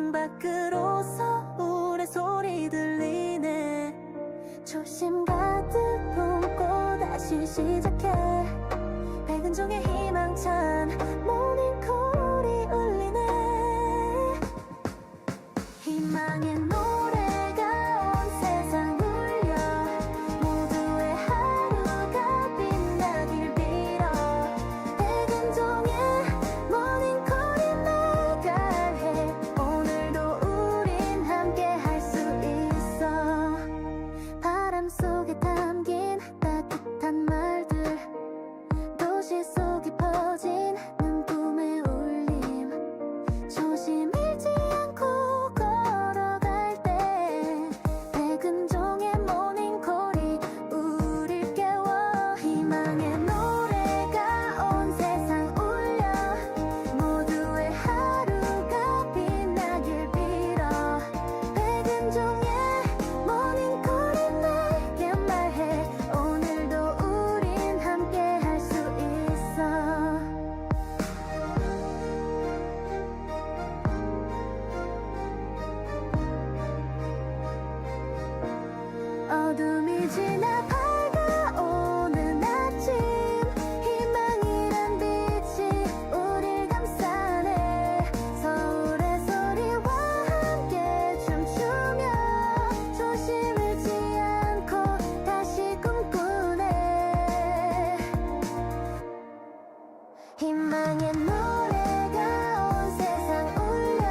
창밖으로서 우울의 소리 들리네. 초심 가득 품고 다시 시작해. 백은종의 희망찬 모닝콜이 울리네. 희망의 노래가 온 세상 울려. 모두의 하루가 빛나길 빌어. 백은종의 모닝콜이 나갈 해. 오늘도 우린 함께 할 수 있어. 바람 속에 담긴 따뜻한 말들, 도시 속에 퍼진 꿈의 울림. 조심 잃지 않고 걸어갈 때 백은종의 모닝콜이 우릴 깨워. 희망의 노래가 온 세상 울려. 모두의 하루가 빛나길 빌어. 백은종의 모닝콜이 나에게 말해. 오늘도 우린 함께 할 수 있어. 어둠이 지나 밝아오는 아침. 희망이란 빛이 우릴 감싸네. 서울의 소리와 함께 춤추며 조심 잃지 않고 다시 꿈꾸네. 희망의 노래가 온 세상 울려.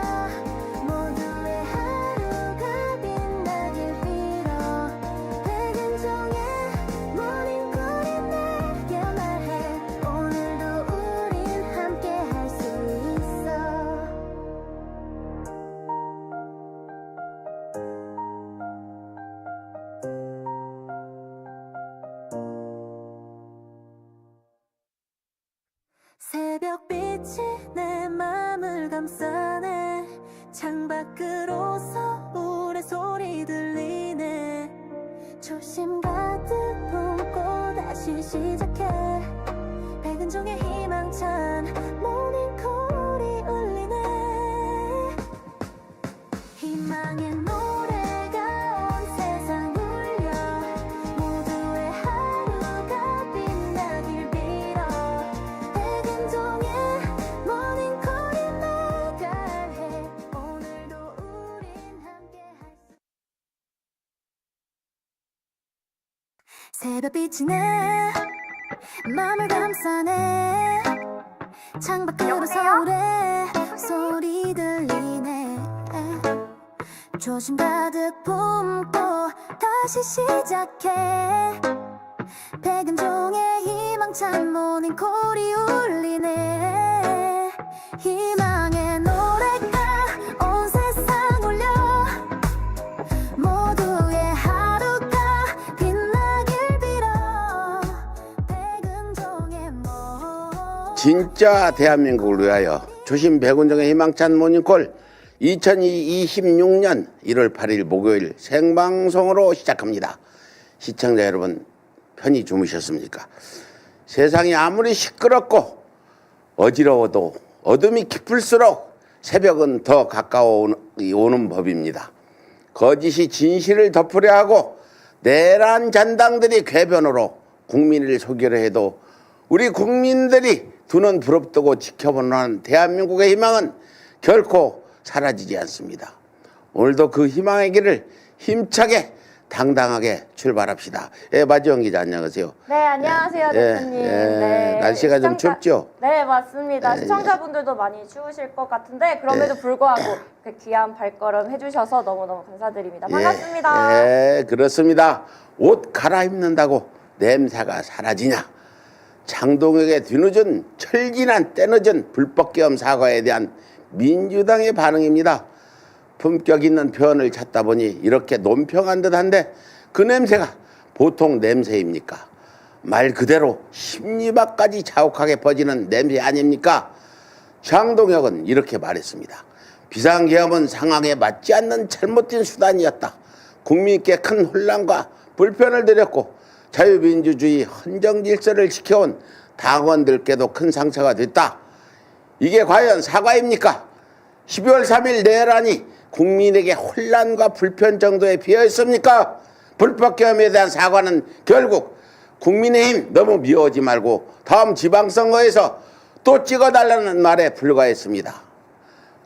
모두의 하루가 빛나길 빌어. 백은종의 모닝콜이 내게 말해. 오늘도 우린 함께 할 수 있어. 새벽빛이 내 맘을 감싸네. 창밖으로서 우울의 소리 들리네. 초심 가득 품고 다시 시작해. 백은종의 희망찬 모닝콜이 울리네. 희망의 노래가 온 세상 울려. 모두의 하루가 빛나길 빌어. 백은종의 모닝콜이 나갈 해. 오늘도 우린 함께 할 수. 새벽빛이 내 맘을 감싸네. 창밖으로 서울의 소리 들리네. 조심 가득 품고 다시 시작해. 백은종의 희망찬 모닝콜이 울리네. 희망의 노래가 온 세상 울려. 모두의 하루가 빛나길 빌어. 백은종의 진짜 대한민국을 위하여 조심 백은종의 희망찬 모닝콜 2026년 1월 8일 목요일 생방송으로 시작합니다. 시청자 여러분 편히 주무셨습니까? 세상이 아무리 시끄럽고 어지러워도 어둠이 깊을수록 새벽은 더 가까워 오는 법입니다. 거짓이 진실을 덮으려 하고 내란 잔당들이 궤변으로 국민을 속이려 해도 우리 국민들이 두 눈 부릅뜨고 지켜보는 대한민국의 희망은 결코 사라지지 않습니다. 오늘도 그 희망의 길을 힘차게 당당하게 출발합시다. 마지원 기자 안녕하세요. 네, 안녕하세요, 대표님. 네, 날씨가 좀 춥죠? 네, 맞습니다. 시청자분들도 많이 추우실 것 같은데 그럼에도 불구하고 그 귀한 발걸음 해주셔서 너무너무 감사드립니다. 반갑습니다. 네, 그렇습니다. 옷 갈아입는다고 냄새가 사라지냐? 장동혁의 뒤늦은 철진한 때늦은 불법계엄 사과에 대한 민주당의 반응입니다. 품격 있는 표현을 찾다 보니 이렇게 논평한 듯한데 그 냄새가 보통 냄새입니까? 말 그대로 심리밖까지 자욱하게 퍼지는 냄새 아닙니까? 장동혁은 이렇게 말했습니다. 비상계엄은 상황에 맞지 않는 잘못된 수단이었다. 국민께 큰 혼란과 불편을 드렸고 자유민주주의 헌정질서를 지켜온 당원들께도 큰 상처가 됐다. 이게 과연 사과입니까? 12월 3일 내란이 국민에게 혼란과 불편 정도에 비어 있습니까? 불법계엄에 대한 사과는 결국 국민의힘 너무 미워하지 말고 다음 지방선거에서 또 찍어달라는 말에 불과했습니다.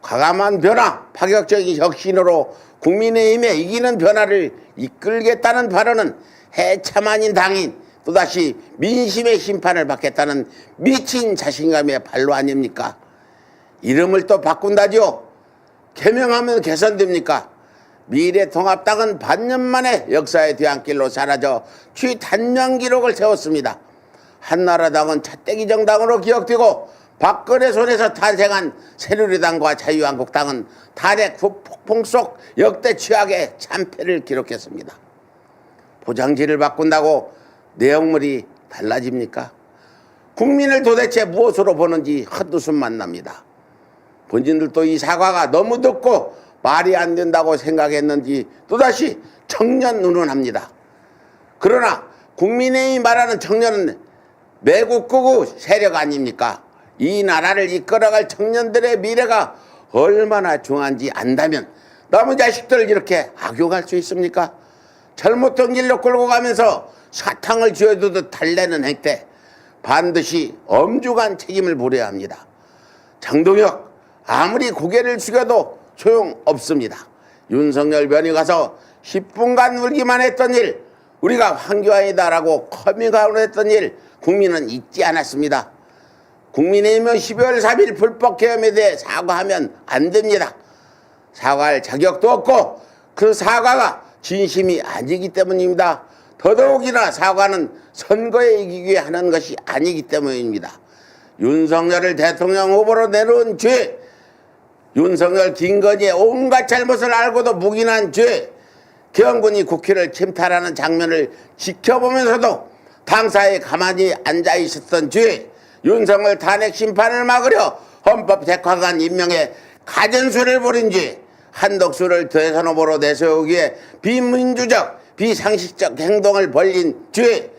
과감한 변화, 파격적인 혁신으로 국민의힘에 이기는 변화를 이끌겠다는 발언은 해참 아닌 당인 또다시 민심의 심판을 받겠다는 미친 자신감의 발로 아닙니까? 이름을 또 바꾼다지요. 개명하면 개선됩니까? 미래통합당은 반년 만에 역사의 뒤안길로 사라져 취단년 기록을 세웠습니다. 한나라당은 차떼기 정당으로 기억되고 박근혜 손에서 탄생한 새누리당과 자유한국당은 탄핵 폭풍 속 역대 최악의 참패를 기록했습니다. 포장지를 바꾼다고 내용물이 달라집니까? 국민을 도대체 무엇으로 보는지 헛웃음만 납니다. 본진들도 이 사과가 너무 늦고 말이 안 된다고 생각했는지 또다시 청년운운합니다. 그러나 국민의힘이 말하는 청년은 매국구구 세력 아닙니까? 이 나라를 이끌어갈 청년들의 미래가 얼마나 중요한지 안다면 남의 자식들을 이렇게 악용할 수 있습니까? 잘못된 길로 끌고 가면서 사탕을 쥐어두듯 달래는 행태 반드시 엄중한 책임을 물어야 합니다. 장동혁 아무리 고개를 숙여도 소용없습니다. 윤석열 면이 가서 10분간 울기만 했던 일, 우리가 황교안이다라고 커밍아웃 했던 일 국민은 잊지 않았습니다. 국민의힘은 12월 3일 불법계엄에 대해 사과하면 안 됩니다. 사과할 자격도 없고 그 사과가 진심이 아니기 때문입니다. 더더욱이나 사과는 선거에 이기기 위해 하는 것이 아니기 때문입니다. 윤석열을 대통령 후보로 내놓은 죄, 윤석열 김건희의 온갖 잘못을 알고도 묵인한 죄, 경군이 국회를 침탈하는 장면을 지켜보면서도 당사에 가만히 앉아 있었던 죄, 윤석열 탄핵 심판을 막으려 헌법재판관 임명에 가전수를 벌인 죄, 한덕수를 대선 후보로 내세우기에 비민주적, 비상식적 행동을 벌인 죄,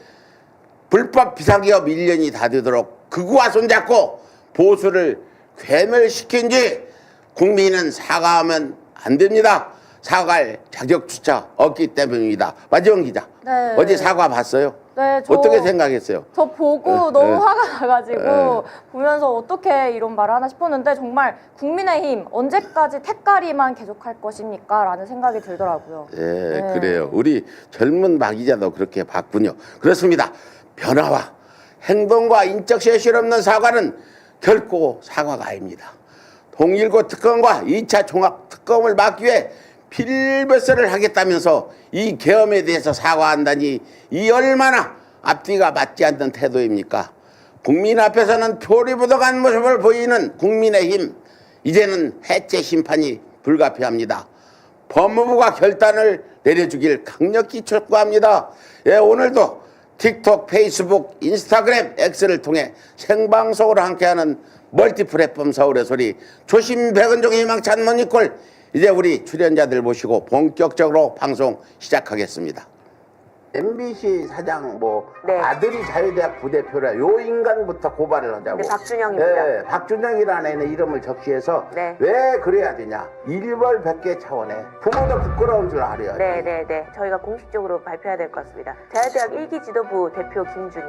불법 비상기업 1년이 다 되도록 극우와 손잡고 보수를 괴멸시킨 죄, 국민은 사과하면 안 됩니다. 사과할 자격조차 없기 때문입니다. 마지원 기자, 네. 어제 사과 봤어요? 네, 어떻게 생각했어요? 저 보고 너무 화가 나가지고 보면서 어떻게 이런 말을 하나 싶었는데 정말 국민의힘 언제까지 택가리만 계속할 것입니까? 라는 생각이 들더라고요. 네, 그래요. 우리 젊은 마 기자도 그렇게 봤군요. 그렇습니다. 변화와 행동과 인적 쇄실 없는 사과는 결코 사과가 아닙니다. 통일고 특검과 2차 종합특검을 막기 위해 필별설을 하겠다면서 이 계엄에 대해서 사과한다니 이 얼마나 앞뒤가 맞지 않는 태도입니까? 국민 앞에서는 표리부동한 모습을 보이는 국민의힘, 이제는 해체 심판이 불가피합니다. 법무부가 결단을 내려주길 강력히 촉구합니다. 예, 오늘도 틱톡, 페이스북, 인스타그램, X를 통해 생방송으로 함께하는 멀티플랫폼 서울의 소리 조심 백은종의 희망찬 모닝콜, 이제 우리 출연자들 모시고 본격적으로 방송 시작하겠습니다. MBC 사장 네. 아들이 자유대학 부대표라 요 인간부터 고발을 하자고. 네, 박준영입니다. 네, 박준영이라는 애는 이름을 적시해서 네. 왜 그래야 되냐. 일벌백계 차원에 부모도 부끄러운 줄 알아야지. 네네네. 저희가 공식적으로 발표해야 될 것 같습니다. 자유대학 1기 지도부 대표 김준희,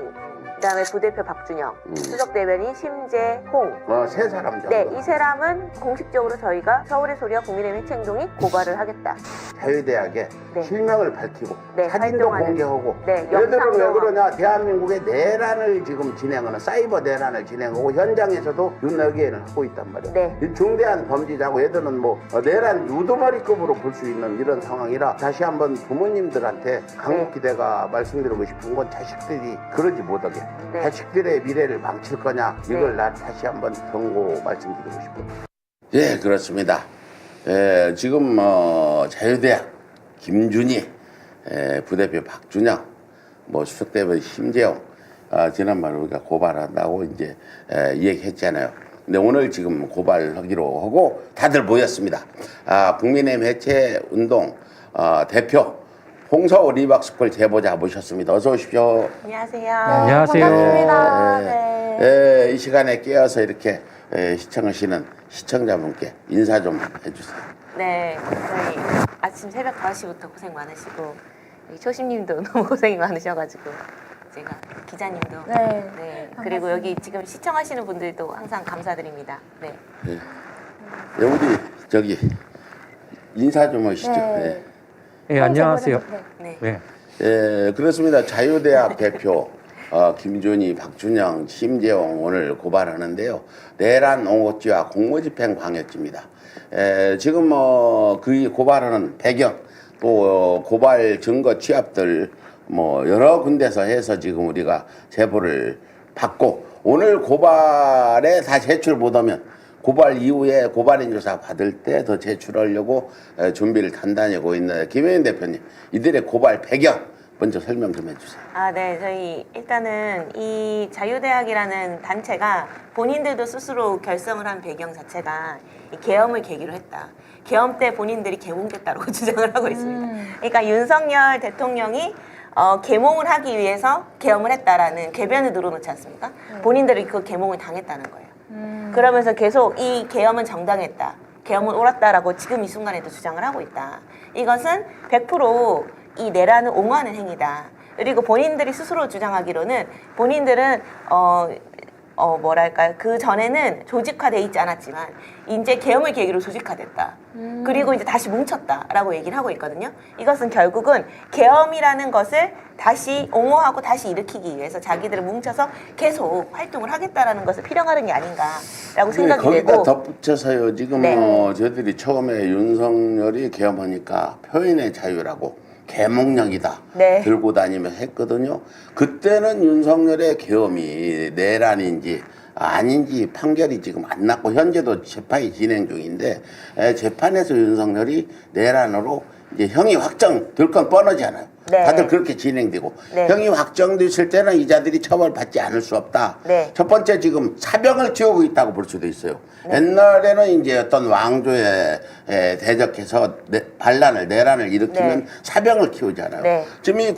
그다음에 부대표 박준영, 수석 대변인 심재홍. 세 사람 정도. 네, 이 사람은 공식적으로 저희가 서울의 소리와 국민의힘 행동이 고발을 하겠다. 자유대학에 네. 실명을 밝히고 네, 사진도 활동하는. 공개하고. 네, 얘들은 왜 영상도 그러냐. 대한민국의 내란을 지금 진행하는 사이버 내란을 진행하고 현장에서도 윤석열을 하고 있단 말이야. 네. 이 중대한 범죄자고 얘들은 내란 유도머리급으로 볼 수 있는 이런 상황이라 다시 한번 부모님들한테 강력히 내가 말씀드리고 싶은 건 자식들이 그러지 못하게. 네. 자식들의 미래를 망칠 거냐 이걸 네. 난 다시 한번 경고 말씀드리고 싶어요. 예, 그렇습니다. 지금 자유대학 김준희, 부대표 박준영, 수석대표 심재홍, 지난번에 우리가 고발한다고 이제 얘기했잖아요. 근데 오늘 지금 고발하기로 하고 다들 모였습니다. 국민의힘 해체 운동 대표 홍서우 리박스쿨 제보자 모셨습니다. 어서 오십시오. 안녕하세요. 안녕하세요. 반갑습니다. 네. 이 시간에 깨어서 이렇게 시청하시는 시청자분께 인사 좀 해주세요. 네, 저희 아침 새벽 5시부터 고생 많으시고 여기 초심님도 너무 고생이 많으셔가지고 제가 기자님도 네. 그리고 여기 지금 시청하시는 분들도 항상 감사드립니다. 네. 우리 저기 인사 좀 하시죠. 네. 네. 예, 안녕하세요. 네. 네. 그렇습니다. 자유대학 대표 김준희, 박준영, 심재홍 오늘 고발하는데요. 내란 옹호죄와 공무집행 방해죄입니다. 지금 그 고발하는 배경 또 고발 증거 취합들 여러 군데서 해서 지금 우리가 제보를 받고 오늘 고발에 다 제출 못하면 고발 이후에 고발인 조사 받을 때 더 제출하려고 준비를 단단히 하고 있는 김혜인 대표님, 이들의 고발 배경 먼저 설명 좀 해주세요. 네. 저희 일단은 이 자유대학이라는 단체가 본인들도 스스로 결성을 한 배경 자체가 이 계엄을 계기로 했다. 계엄 때 본인들이 개몽됐다고 주장을 하고 있습니다. 그러니까 윤석열 대통령이 계몽을 하기 위해서 계엄을 했다라는 궤변을 늘어놓지 않습니까? 본인들이 그 계몽을 당했다는 거예요. 그러면서 계속 이 계엄은 정당했다. 계엄은 옳았다라고 지금 이 순간에도 주장을 하고 있다. 이것은 100% 이 내란을 옹호하는 행위다. 그리고 본인들이 스스로 주장하기로는 본인들은 뭐랄까요, 그 전에는 조직화돼 있지 않았지만 이제 계엄을 계기로 조직화됐다. 그리고 이제 다시 뭉쳤다라고 얘기를 하고 있거든요. 이것은 결국은 계엄이라는 것을 다시 옹호하고 다시 일으키기 위해서 자기들을 뭉쳐서 계속 활동을 하겠다라는 것을 필요하는 게 아닌가라고 생각이 거기다 되고. 덧붙여서요. 지금 네. 저희들이 처음에 윤석열이 계엄하니까 표현의 자유라고 계몽령이다 네. 들고 다니면서 했거든요. 그때는 윤석열의 계엄이 내란인지 아닌지 판결이 지금 안 났고 현재도 재판이 진행 중인데 재판에서 윤석열이 내란으로 이제 형이 확정될 건 뻔하지 않아요. 네. 다들 그렇게 진행되고 네. 형이 확정됐을 때는 이 자들이 처벌받지 않을 수 없다. 네. 첫 번째 지금 사병을 키우고 있다고 볼 수도 있어요. 옛날에는 이제 어떤 왕조에 대적해서 반란을 내란을 일으키면 네. 사병을 키우잖아요. 네. 지금 이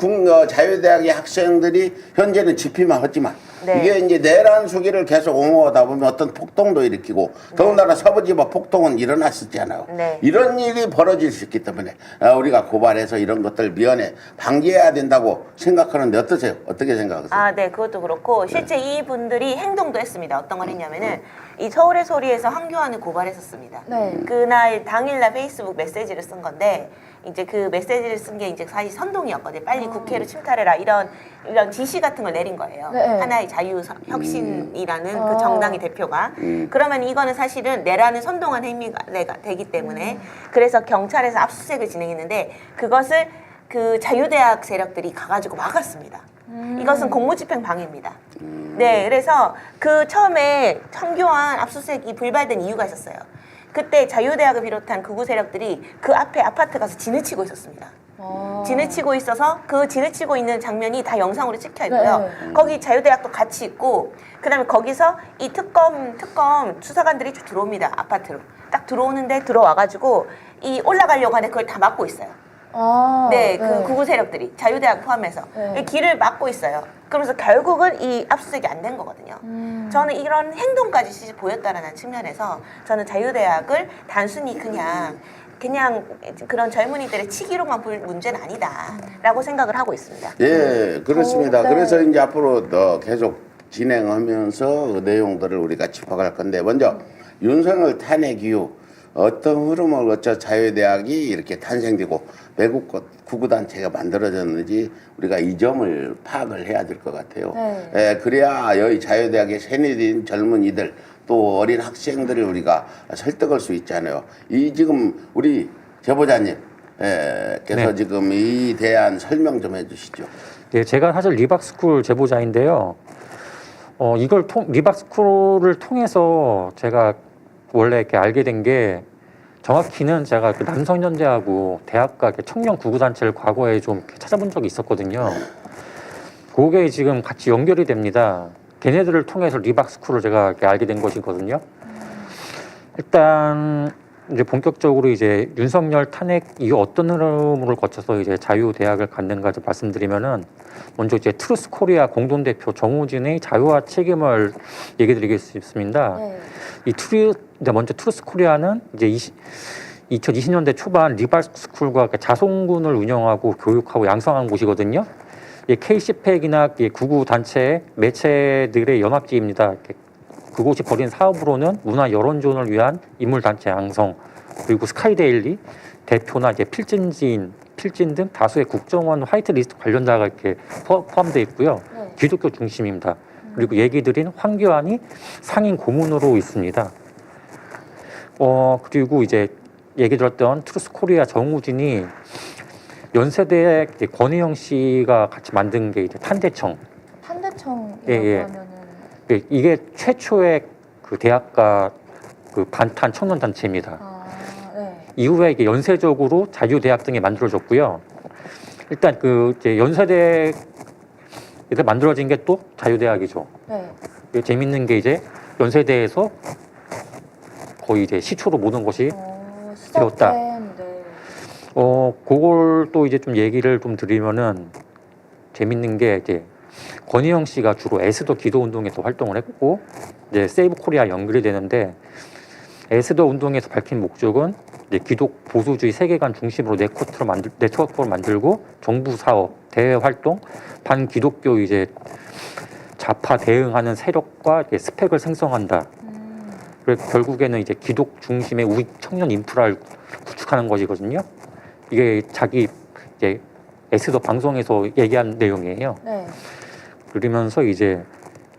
자유대학의 학생들이 현재는 집회만 하지만 네. 이게 이제 내란 수기를 계속 옹호하다 보면 어떤 폭동도 일으키고 더군다나 서부지법 폭동은 일어났었잖아요. 네. 이런 일이 벌어질 수 있기 때문에 우리가 고발해서 이런 것들 미연에 방지해야 된다고 생각하는데 어떠세요? 어떻게 생각하세요? 네, 그것도 그렇고 실제 이분들이 행동도 했습니다. 어떤 걸 했냐면은 이 서울의 소리에서 황교안을 고발했었습니다. 네. 그날 당일날 페이스북 메시지를 쓴 건데 이제 그 메시지를 쓴 게 이제 사실 선동이었거든요. 빨리 국회를 침탈해라 이런 지시 같은 걸 내린 거예요. 네. 하나의 자유혁신이라는 그 정당의 대표가. 그러면 이거는 사실은 내란을 선동한 행위가 되기 때문에 그래서 경찰에서 압수수색을 진행했는데 그것을 그 자유대학 세력들이 가가지고 막았습니다. 이것은 공무집행 방해입니다. 네, 그래서 그 처음에 황교안 압수수색이 불발된 이유가 있었어요. 그때 자유대학을 비롯한 극우 세력들이 그 앞에 아파트 가서 진을 치고 있었습니다. 진을 치고 있어서 그 진을 치고 있는 장면이 다 영상으로 찍혀 있고요. 네. 거기 자유대학도 같이 있고 그다음에 거기서 이 특검 수사관들이 쭉 들어옵니다. 아파트로. 딱 들어오는데 들어와가지고 이 올라가려고 하는데 그걸 다 막고 있어요. 네, 그 극우 세력들이 자유대학 포함해서 네. 길을 막고 있어요. 그러면서 결국은 이 압수수색이 안 된 거거든요. 저는 이런 행동까지 보였다라는 측면에서 저는 자유대학을 단순히 그냥 그런 젊은이들의 치기로만 볼 문제는 아니다라고 생각을 하고 있습니다. 예, 그렇습니다. 네. 그래서 이제 앞으로 더 계속 진행하면서 그 내용들을 우리가 짚어갈 건데 먼저 윤석열 탄핵 이후 어떤 흐름을 거쳐 자유대학이 이렇게 탄생되고 외국 구구단체가 만들어졌는지 우리가 이 점을 파악을 해야 될 것 같아요. 네. 그래야 여기 자유대학의 새내린 젊은이들 또 어린 학생들을 우리가 설득할 수 있잖아요. 이 지금 우리 제보자님 께서 네. 지금 이 대한 설명 좀 해주시죠. 네, 제가 사실 리박스쿨 제보자인데요. 리박스쿨을 통해서 제가 원래 이렇게 알게 된 게 정확히는 제가 그 남성연대하고 대학가 청년 구구단체를 과거에 좀 찾아본 적이 있었거든요. 그게 지금 같이 연결이 됩니다. 걔네들을 통해서 리박스쿨을 제가 이렇게 알게 된 것이거든요. 일단 이제 본격적으로 이제 윤석열 탄핵 이후 어떤 흐름을 거쳐서 이제 자유대학을 갖는가 좀 말씀드리면은 먼저 이제 트루스 코리아 공동대표 정우진의 자유와 책임을 얘기 드리겠습니다. 네. 이제 먼저 트루스 코리아는 이제 2020년대 초반 리발스쿨과 자송군을 운영하고 교육하고 양성한 곳이거든요. K시팩이나 구구 단체 매체들의 연합지입니다. 그곳이 벌인 사업으로는 문화 여론조언을 위한 인물 단체 양성, 그리고 스카이데일리 대표나 이제 필진 등 다수의 국정원 화이트리스트 관련자가 이렇게 포함되어 있고요. 네. 기독교 중심입니다. 그리고 얘기 드린 황교안이 상임 고문으로 있습니다. 그리고 이제 얘기 들었던 트루스 코리아 정우진이 연세대 권혜영 씨가 같이 만든 게 이제 탄대청. 탄대청이라고 예. 하면은 이게 최초의 그 대학가 그 반탄 청년 단체입니다. 네. 이후에 이게 연쇄적으로 자유대학 등이 만들어졌고요. 일단 그 이제 연세대에서 만들어진 게 또 자유대학이죠. 네. 이게 재밌는 게 이제 연세대에서 거의 이제 시초로 모든 것이 되었다. 시작된, 네. 그걸 또 이제 좀 얘기를 좀 드리면은 재밌는 게 이제 권희영 씨가 주로 에스더 기도 운동에서 활동을 했고 이제 세이브 코리아 연결이 되는데 에스더 운동에서 밝힌 목적은 이제 기독 보수주의 세계관 중심으로 네트워크를 만들고 정부 사업, 대외 활동, 반기독교 이제 좌파 대응하는 세력과 이제 스펙을 생성한다. 그래서 결국에는 이제 기독 중심의 우익 청년 인프라를 구축하는 것이거든요. 이게 자기 이제 에스더 방송에서 얘기한 내용이에요. 네. 그러면서 이제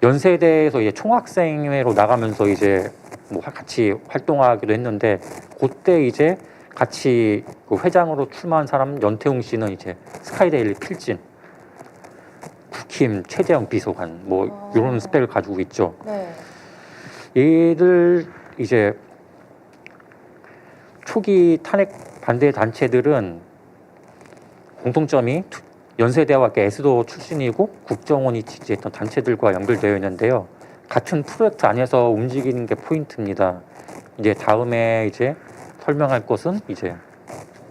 연세대에서 이제 총학생회로 나가면서 이제 뭐 같이 활동하기도 했는데 그때 이제 같이 그 회장으로 출마한 사람 연태웅 씨는 이제 스카이데일리 필진, 국힘 최재형 비서관 뭐 이런 스펙을 가지고 있죠. 네. 얘들 이제 초기 탄핵 반대 단체들은 공통점이 연세대와 에스더 출신이고 국정원이 지지했던 단체들과 연결되어 있는데요. 같은 프로젝트 안에서 움직이는 게 포인트입니다. 이제 다음에 이제 설명할 것은 이제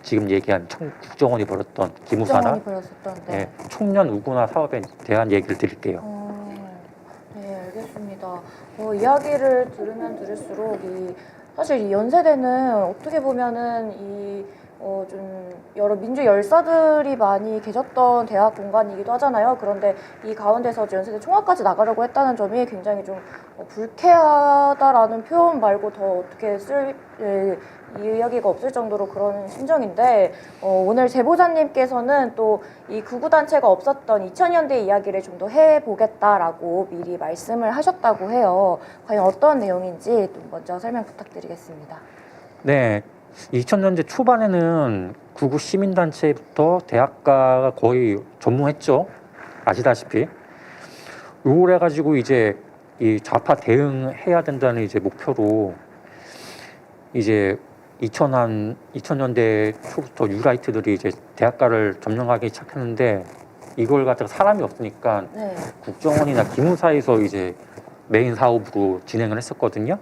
지금 얘기한 국정원이 벌였던 기무사나 국정원이 벌였었던, 네. 예, 청년 우구나 사업에 대한 얘기를 드릴게요. 네, 알겠습니다. 이야기를 들으면 들을수록 사실 이 연세대는 어떻게 보면은 좀 여러 민주 열사들이 많이 계셨던 대학 공간이기도 하잖아요. 그런데 이 가운데서 연세대 총학까지 나가려고 했다는 점이 굉장히 좀 불쾌하다라는 표현 말고 더 어떻게 쓸 이야기가 없을 정도로 그런 심정인데 오늘 제보자님께서는 또 이 구구단체가 없었던 2000년대 이야기를 좀 더 해보겠다라고 미리 말씀을 하셨다고 해요. 과연 어떤 내용인지 또 먼저 설명 부탁드리겠습니다. 네. 2000년대 초반에는 구구 시민단체부터 대학가가 거의 전무했죠. 아시다시피. 요걸 해가지고 이제 이 좌파 대응해야 된다는 이제 목표로 이제 2000년대 초부터 유라이트들이 이제 대학가를 점령하기 시작했는데 이걸 갖다가 사람이 없으니까 네. 국정원이나 기무사에서 이제 메인 사업으로 진행을 했었거든요.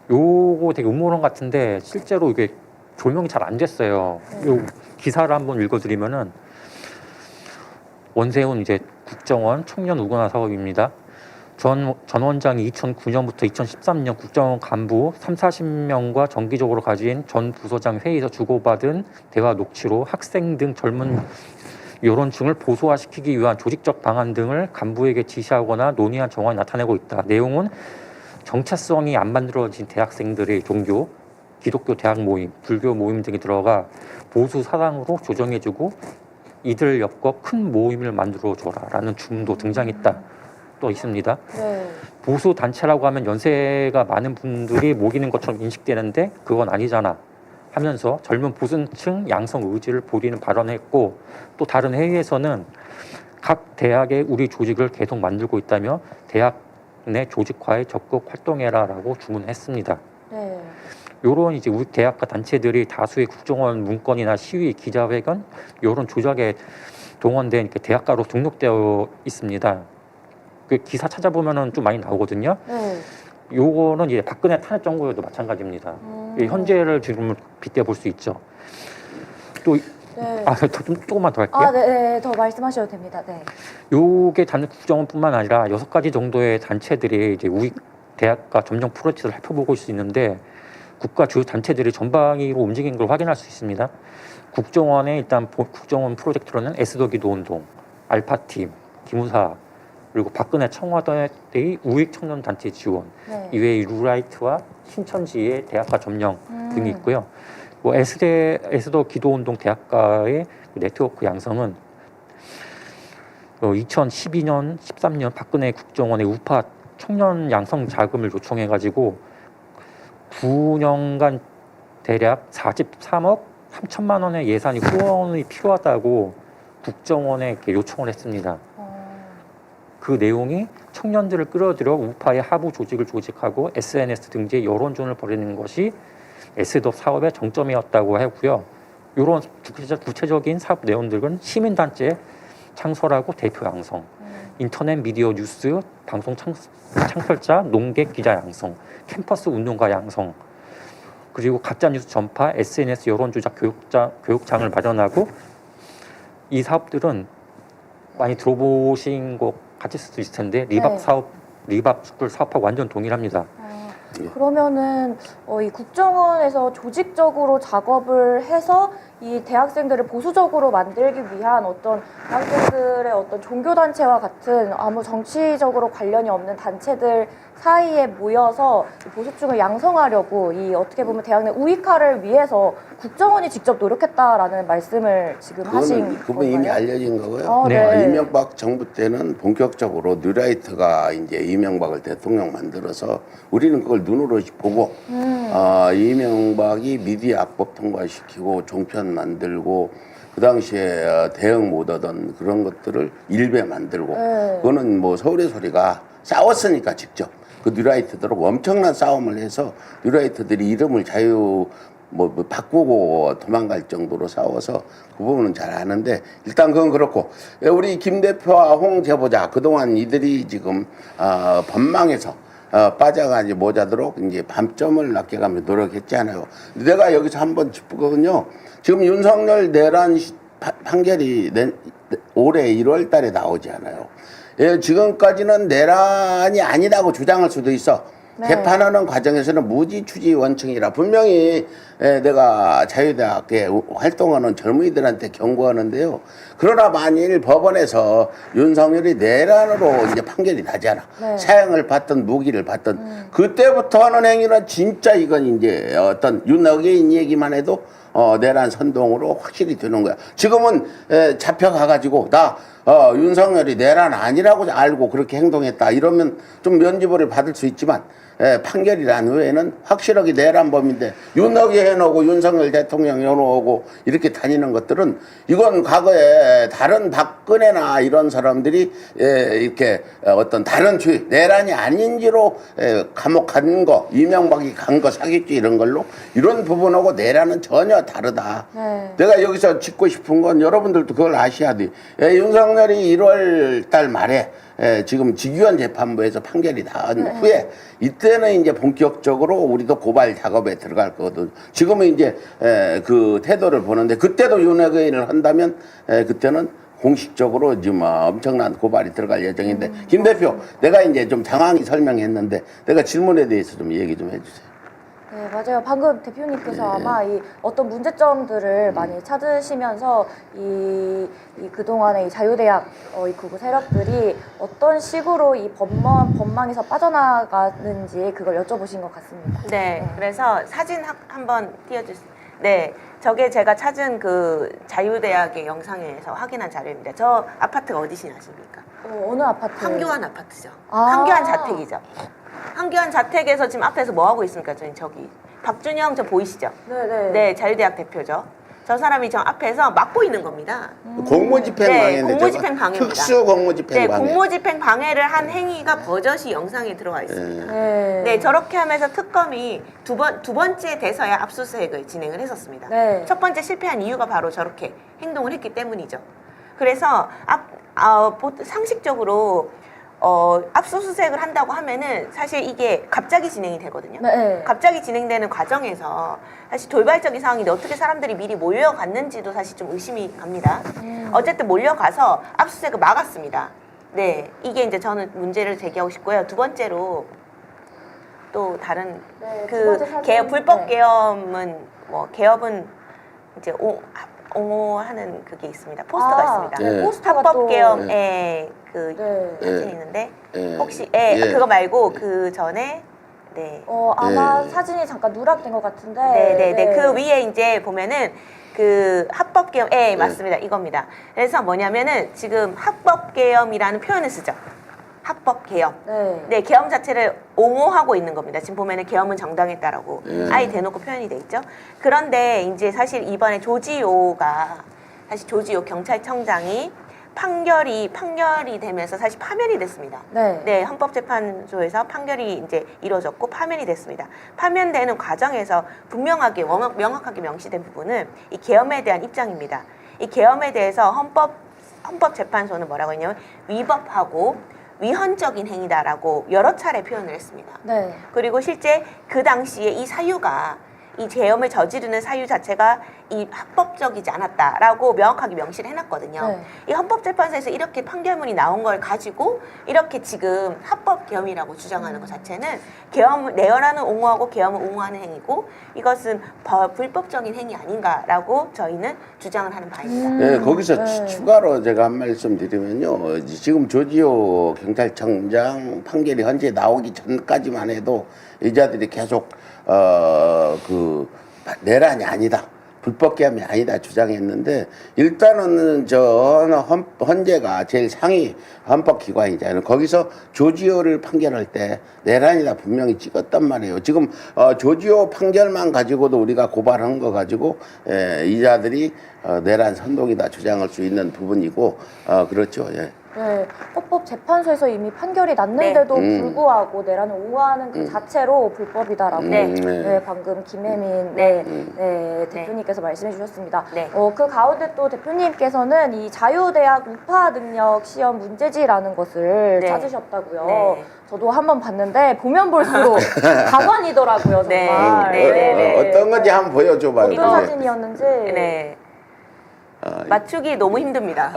요거 되게 음모론 같은데 실제로 이게 조명이 잘 안 됐어요. 요 기사를 한번 읽어드리면은 원세훈 이제 국정원 청년 우구나 사업입니다. 전 원장이 2009년부터 2013년 국정원 간부 30-40명과 정기적으로 가진 전 부서장 회의에서 주고받은 대화 녹취로 학생 등 젊은 여론층을 보수화시키기 위한 조직적 방안 등을 간부에게 지시하거나 논의한 정황이 나타내고 있다. 내용은 정체성이 안 만들어진 대학생들의 종교, 기독교 대학 모임, 불교 모임 등이 들어가 보수 사상으로 조정해주고 이들 엮어 큰 모임을 만들어줘라라는 줌도 등장했다. 또 있습니다. 네. 보수 단체라고 하면 연세가 많은 분들이 모이는 것처럼 인식되는데 그건 아니잖아 하면서 젊은 보수층 양성 의지를 보이는 발언을 했고 또 다른 회의에서는 각 대학의 우리 조직을 계속 만들고 있다며 대학 내 조직화에 적극 활동해라라고 주문했습니다. 네. 요런 이제 우리 대학과 단체들이 다수의 국정원 문건이나 시위, 기자회견 요런 조작에 동원된 이렇게 대학가로 등록되어 있습니다. 그 기사 찾아보면은 좀 많이 나오거든요. 네. 요거는 이제 박근혜 탄핵 정부에도 마찬가지입니다. 이 현재를 지금 빗대 볼 수 있죠. 또 네. 조금만 더 할게요. 네, 더 말씀하셔도 됩니다. 네. 요게 단지 국정원뿐만 아니라 6가지 정도의 단체들이 이제 우익 대학가 점령 프로젝트를 살펴보고 있을 수 있는데 국가 주요 단체들이 전방위로 움직이는 걸 확인할 수 있습니다. 국정원의 일단 국정원 프로젝트로는 에스더 기도운동, 알파팀, 기무사 그리고 박근혜 청와대의 우익 청년 단체 지원 네. 이외에 루라이트와 신천지의 대학가 점령 등이 있고요. 뭐 에스더 기도운동 대학가의 네트워크 양성은 2012년, 13년 박근혜 국정원의 우파 청년 양성 자금을 요청해가지고 9년간 대략 43억 3천만 원의 예산이 후원이 필요하다고 국정원에 이렇게 요청을 했습니다. 그 내용이 청년들을 끌어들여 우파의 하부 조직을 조직하고 SNS 등지의 여론전을 벌이는 것이 에스더 사업의 정점이었다고 하고요. 이런 구체적인 사업 내용들은 시민단체 창설하고 대표 양성, 인터넷 미디어 뉴스 방송 창설자 농객 기자 양성, 캠퍼스 운동가 양성, 그리고 가짜뉴스 전파, SNS 여론조작 교육장을 마련하고 이 사업들은 많이 들어보신 것 같을 수도 있을 텐데 리밥 사업, 리밥 스쿨 사업하고 완전 동일합니다. 그러면은 이 국정원에서 조직적으로 작업을 해서 이 대학생들을 보수적으로 만들기 위한 어떤 대학생들의 어떤 종교단체와 같은 아무 정치적으로 관련이 없는 단체들 사이에 모여서 보수층을 양성하려고 이 어떻게 보면 대학 내 우익화를 위해서 국정원이 직접 노력했다라는 말씀을 지금 하신 그건 이미 건가요? 알려진 거고요. 네. 이명박 정부 때는 본격적으로 뉴라이트가 이제 이명박을 대통령 만들어서 우리는 그걸 눈으로 보고 이명박이 미디어 악법 통과시키고 종편 만들고 그 당시에 대응 못하던 그런 것들을 일배 만들고 그거는 뭐 서울의 소리가 싸웠으니까 직접 그 뉴라이트들하고 엄청난 싸움을 해서 뉴라이트들이 이름을 바꾸고 도망갈 정도로 싸워서 그 부분은 잘 아는데 일단 그건 그렇고 우리 김 대표와 홍 제보자 그동안 이들이 지금 법망에서 빠져가지 못하도록 이제 밤점을 낮게가며 노력했잖아요. 내가 여기서 한번 짚거든요. 지금 윤석열 내란 판결이 올해 1월 달에 나오지 않아요. 지금까지는 내란이 아니라고 주장할 수도 있어. 네. 재판하는 과정에서는 무지 추지 원칙이라 분명히 내가 자유대학에 활동하는 젊은이들한테 경고하는데요. 그러나 만일 법원에서 윤석열이 내란으로 이제 판결이 나잖아. 네. 사형을 받든 무기를 받든 그때부터 하는 행위는 진짜 이건 이제 어떤 윤어게인 얘기만 해도 내란 선동으로 확실히 되는 거야. 지금은 잡혀가가지고 나 윤석열이 내란 아니라고 알고 그렇게 행동했다 이러면 좀 면죄부를 받을 수 있지만 판결이 난 후에는 확실하게 내란범인데 윤석열 해놓고 윤석열 대통령 해놓고 이렇게 다니는 것들은 이건 과거에 다른 박근혜나 이런 사람들이 이렇게 어떤 다른 주의 내란이 아닌지로 감옥 간 거 이명박이 간 거 사기죄 이런 걸로 이런 부분하고 내란은 전혀 다르다. 내가 여기서 짚고 싶은 건 여러분들도 그걸 아셔야 돼. 윤석열이 1월 달 말에 지금 직위원 재판부에서 판결이 나온 후에 이때는 이제 본격적으로 우리도 고발 작업에 들어갈 거거든. 지금은 이제 그 태도를 보는데 그때도 윤핵의를 한다면 그때는 공식적으로 지금 엄청난 고발이 들어갈 예정인데 김 대표 내가 이제 좀 장황히 설명했는데 내가 질문에 대해서 좀 얘기 좀 해주세요. 네, 맞아요. 방금 대표님께서 아마 이 어떤 문제점들을 많이 찾으시면서 이 그동안의 이 자유대학 이 극우 세력들이 어떤 식으로 이 법망에서 빠져나가는지 그걸 여쭤보신 것 같습니다. 네, 그래서 사진 한번 띄워주세요. 네, 저게 제가 찾은 그 자유대학의 영상에서 확인한 자료입니다. 저 아파트가 어디시 아십니까? 어느 아파트? 황교안 아파트죠. 아. 황교안 자택이죠. 황교안 자택에서 지금 앞에서 뭐 하고 있습니까? 저기 박준영 저 보이시죠? 네네. 네, 자유대학 대표죠. 저 사람이 저 앞에서 막고 있는 겁니다. 공무집행 네, 방해인데 공무집행 방해입니다. 특수 공무집행 네, 방해. 공무집행 방해를 한 행위가 버젓이 영상에 들어와 있습니다. 네. 네, 저렇게 하면서 특검이 두 번째 돼서야 압수수색을 진행을 했었습니다. 네. 첫 번째 실패한 이유가 바로 저렇게 행동을 했기 때문이죠. 그래서 상식적으로 압수수색을 한다고 하면은 사실 이게 갑자기 진행이 되거든요. 네. 갑자기 진행되는 과정에서 사실 돌발적인 상황인데 어떻게 사람들이 미리 몰려갔는지도 사실 좀 의심이 갑니다. 어쨌든 몰려가서 압수수색을 막았습니다. 네, 이게 이제 저는 문제를 제기하고 싶고요. 두 번째로 또 다른 네, 두 번째 사진. 불법 네. 계엄은 뭐 계엄은 이제 옹호하는 그게 있습니다. 포스터가 있습니다. 네, 네. 포스터가 합법 또. 계엄의 그 네. 사진이 네. 있는데 예. 혹시 예. 그거 말고 그 전에 네. 아마 네. 사진이 잠깐 누락된 것 같은데. 네네네. 그 위에 이제 보면은 그 합법 계엄, 맞습니다. 이겁니다. 그래서 뭐냐면은 지금 합법 계엄이라는 표현을 쓰죠. 합법 계엄. 네. 네, 계엄 자체를 옹호하고 있는 겁니다. 지금 보면은 계엄은 정당했다라고 아예 대놓고 표현이 돼 있죠. 그런데 이제 사실 이번에 조지호 경찰청장이 판결이 되면서 사실 파면이 됐습니다. 네. 네, 헌법재판소에서 판결이 이제 이루어졌고 파면이 됐습니다. 파면되는 과정에서 분명하게 명확하게 명시된 부분은 이 계엄에 대한 입장입니다. 이 계엄에 대해서 헌법재판소는 뭐라고 했냐면 위법하고 위헌적인 행위다라고 여러 차례 표현을 했습니다. 네. 그리고 실제 그 당시에 이 사유가 이 계엄을 저지르는 사유 자체가 이 합법적이지 않았다라고 명확하게 명시를 해놨거든요. 네. 이 헌법재판소에서 이렇게 판결문이 나온 걸 가지고 이렇게 지금 합법 계엄이라고 주장하는 것 자체는 계엄을 내열하는 옹호하고 계엄을 옹호하는 행위고 이것은 불법적인 행위 아닌가라고 저희는 주장을 하는 바입니다. 예, 거기서 네. 추가로 제가 한 말씀 드리면요. 지금 조지호 경찰청장 판결이 현재 나오기 전까지만 해도 이자들이 계속 그 내란이 아니다. 불법 계엄이 아니다 주장했는데 일단은 헌재가 제일 상위 헌법기관이잖아요. 거기서 조지호를 판결할 때 내란이다 분명히 찍었단 말이에요. 지금 조지호 판결만 가지고도 우리가 고발한 거 가지고 이자들이 내란 선동이다 주장할 수 있는 부분이고 그렇죠. 예. 네, 헌법재판소에서 이미 판결이 났는데도 네. 불구하고 내란을 옹호하는 그 자체로 불법이다라고 네. 방금 김혜민 네. 대표님께서 말씀해 주셨습니다. 네. 그 가운데 또 대표님께서는 이 자유대학 우파 능력 시험 문제지라는 것을 네. 찾으셨다고요. 네. 저도 한번 봤는데 보면 볼수록 가관이더라고요, 네. 정말. 네. 어떤 건지 한번 보여줘봐요. 어떤 그게. 사진이었는지. 네. 맞추기 너무 힘듭니다.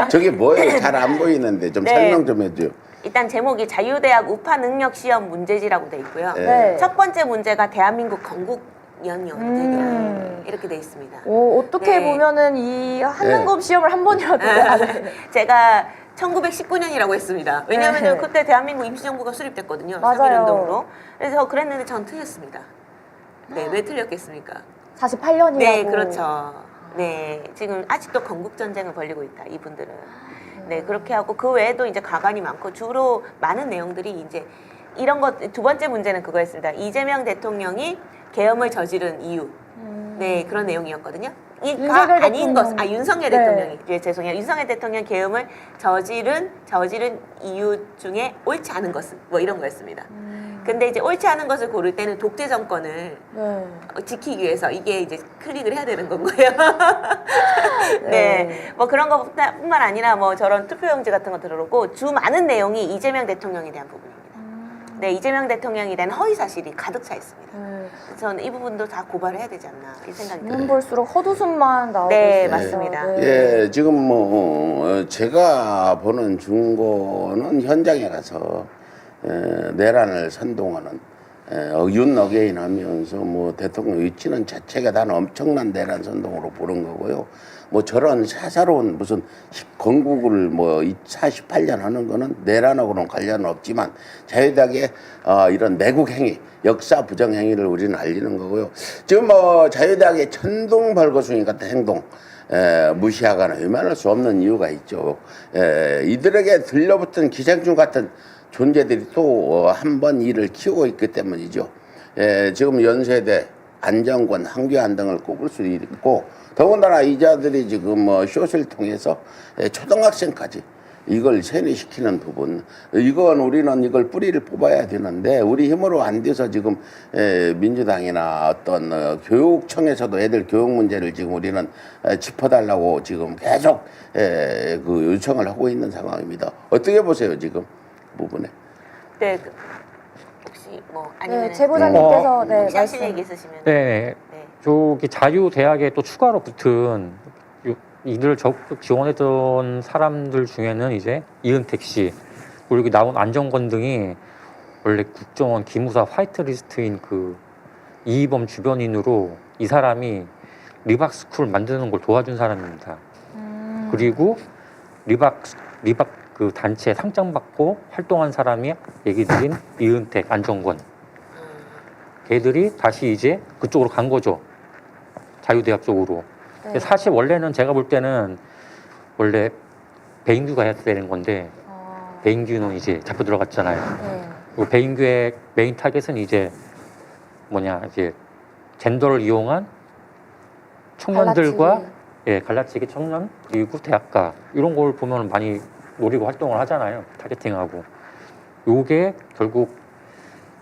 저게 뭐예요? 잘 안 보이는데 좀 네. 설명 좀 해줘요. 일단 제목이 자유대학 우파 능력 시험 문제지라고 돼 있고요. 네. 첫 번째 문제가 대한민국 건국연령 대결 이렇게 돼 있습니다. 어떻게 네. 보면은 이 한능검 시험을 한 번이라도 해야 돼. 제가 1919년이라고 했습니다. 왜냐하면 네. 그때 대한민국 임시정부가 수립됐거든요. 맞아요. 3.1운동으로. 그래서 그랬는데 전 틀렸습니다. 네, 왜 틀렸겠습니까? 48년이라고. 네, 그렇죠. 네, 지금 아직도 건국전쟁을 벌이고 있다, 이분들은. 네, 그렇게 하고 그 외에도 이제 가관이 많고 주로 많은 내용들이 이제 이런 것, 두 번째 문제는 그거였습니다. 이재명 대통령이 계엄을 저지른 이유. 네, 그런 내용이었거든요. 윤석열 아닌 것, 대통령. 윤석열 네. 대통령이, 죄송해요. 윤석열 대통령 계엄을 저지른 이유 중에 옳지 않은 것은 뭐 이런 거였습니다. 근데 이제 옳지 않은 것을 고를 때는 독재 정권을 네. 지키기 위해서 이게 이제 클릭을 해야 되는 건 거예요. 네. 뭐 그런 것뿐만 아니라 뭐 저런 투표용지 같은 거 들어오고 주 많은 내용이 이재명 대통령에 대한 부분입니다. 네, 이재명 대통령에 대한 허위 사실이 가득 차 있습니다. 그래서 저는 이 부분도 다 고발을 해야 되지 않나 이 생각이 보면 듭니다. 볼수록 헛웃음만 나오고 네, 있어요. 맞습니다. 네. 예, 지금 뭐 제가 보는 중고는 현장에 가서 내란을 선동하는 윤 어게인 하면서 뭐 대통령 위치는 자체가 다 엄청난 내란 선동으로 보는 거고요. 뭐 저런 사사로운 무슨 건국을 뭐 48년 하는 거는 내란하고는 관련은 없지만 자유대학의 이런 내국 행위, 역사 부정 행위를 우리는 알리는 거고요. 지금 뭐 자유대학의 천둥발거숭이 같은 행동 무시하거나 외면할 수 없는 이유가 있죠. 이들에게 들려붙은 기생충 같은 존재들이 또 한 번 일을 키우고 있기 때문이죠. 지금 연세대, 안정권, 황교안 등을 꼽을 수 있고 더군다나 이자들이 지금 뭐 숏을 통해서 초등학생까지 이걸 세뇌시키는 부분, 이건 우리는 이걸 뿌리를 뽑아야 되는데 우리 힘으로 안 돼서 지금 민주당이나 어떤 교육청에서도 애들 교육 문제를 지금 우리는 짚어달라고 지금 계속 그 요청을 하고 있는 상황입니다. 어떻게 보세요 지금? 부분에. 네, 혹시 뭐 아니면 네, 제보자님께서 네, 혹시 하실 말씀. 얘기 있으시면 네, 네. 저기 자유대학에 또 추가로 붙은 이들 적극 지원했던 사람들 중에는 이제 이은택 씨 그리고 여기 나온 안정권 등이 원래 국정원 기무사 화이트리스트인 그 이희범 주변인으로 이 사람이 리박스쿨 만드는 걸 도와준 사람입니다. 그리고 리박 그 단체 상장 받고 활동한 사람이 얘기 드린 이은택, 안정권. 걔들이 다시 이제 그쪽으로 간 거죠. 자유대학 쪽으로. 근데 사실 원래는 제가 볼 때는 원래 배인규가 해야 되는 건데 배인규는 이제 잡혀 들어갔잖아요. 네. 그리고 배인규의 메인 타겟은 이제 이제 젠더를 이용한 청년들과 갈라치기. 예, 갈라치기 청년 그리고 대학가 이런 걸 보면 많이 노리고 활동을 하잖아요. 타겟팅하고. 요게 결국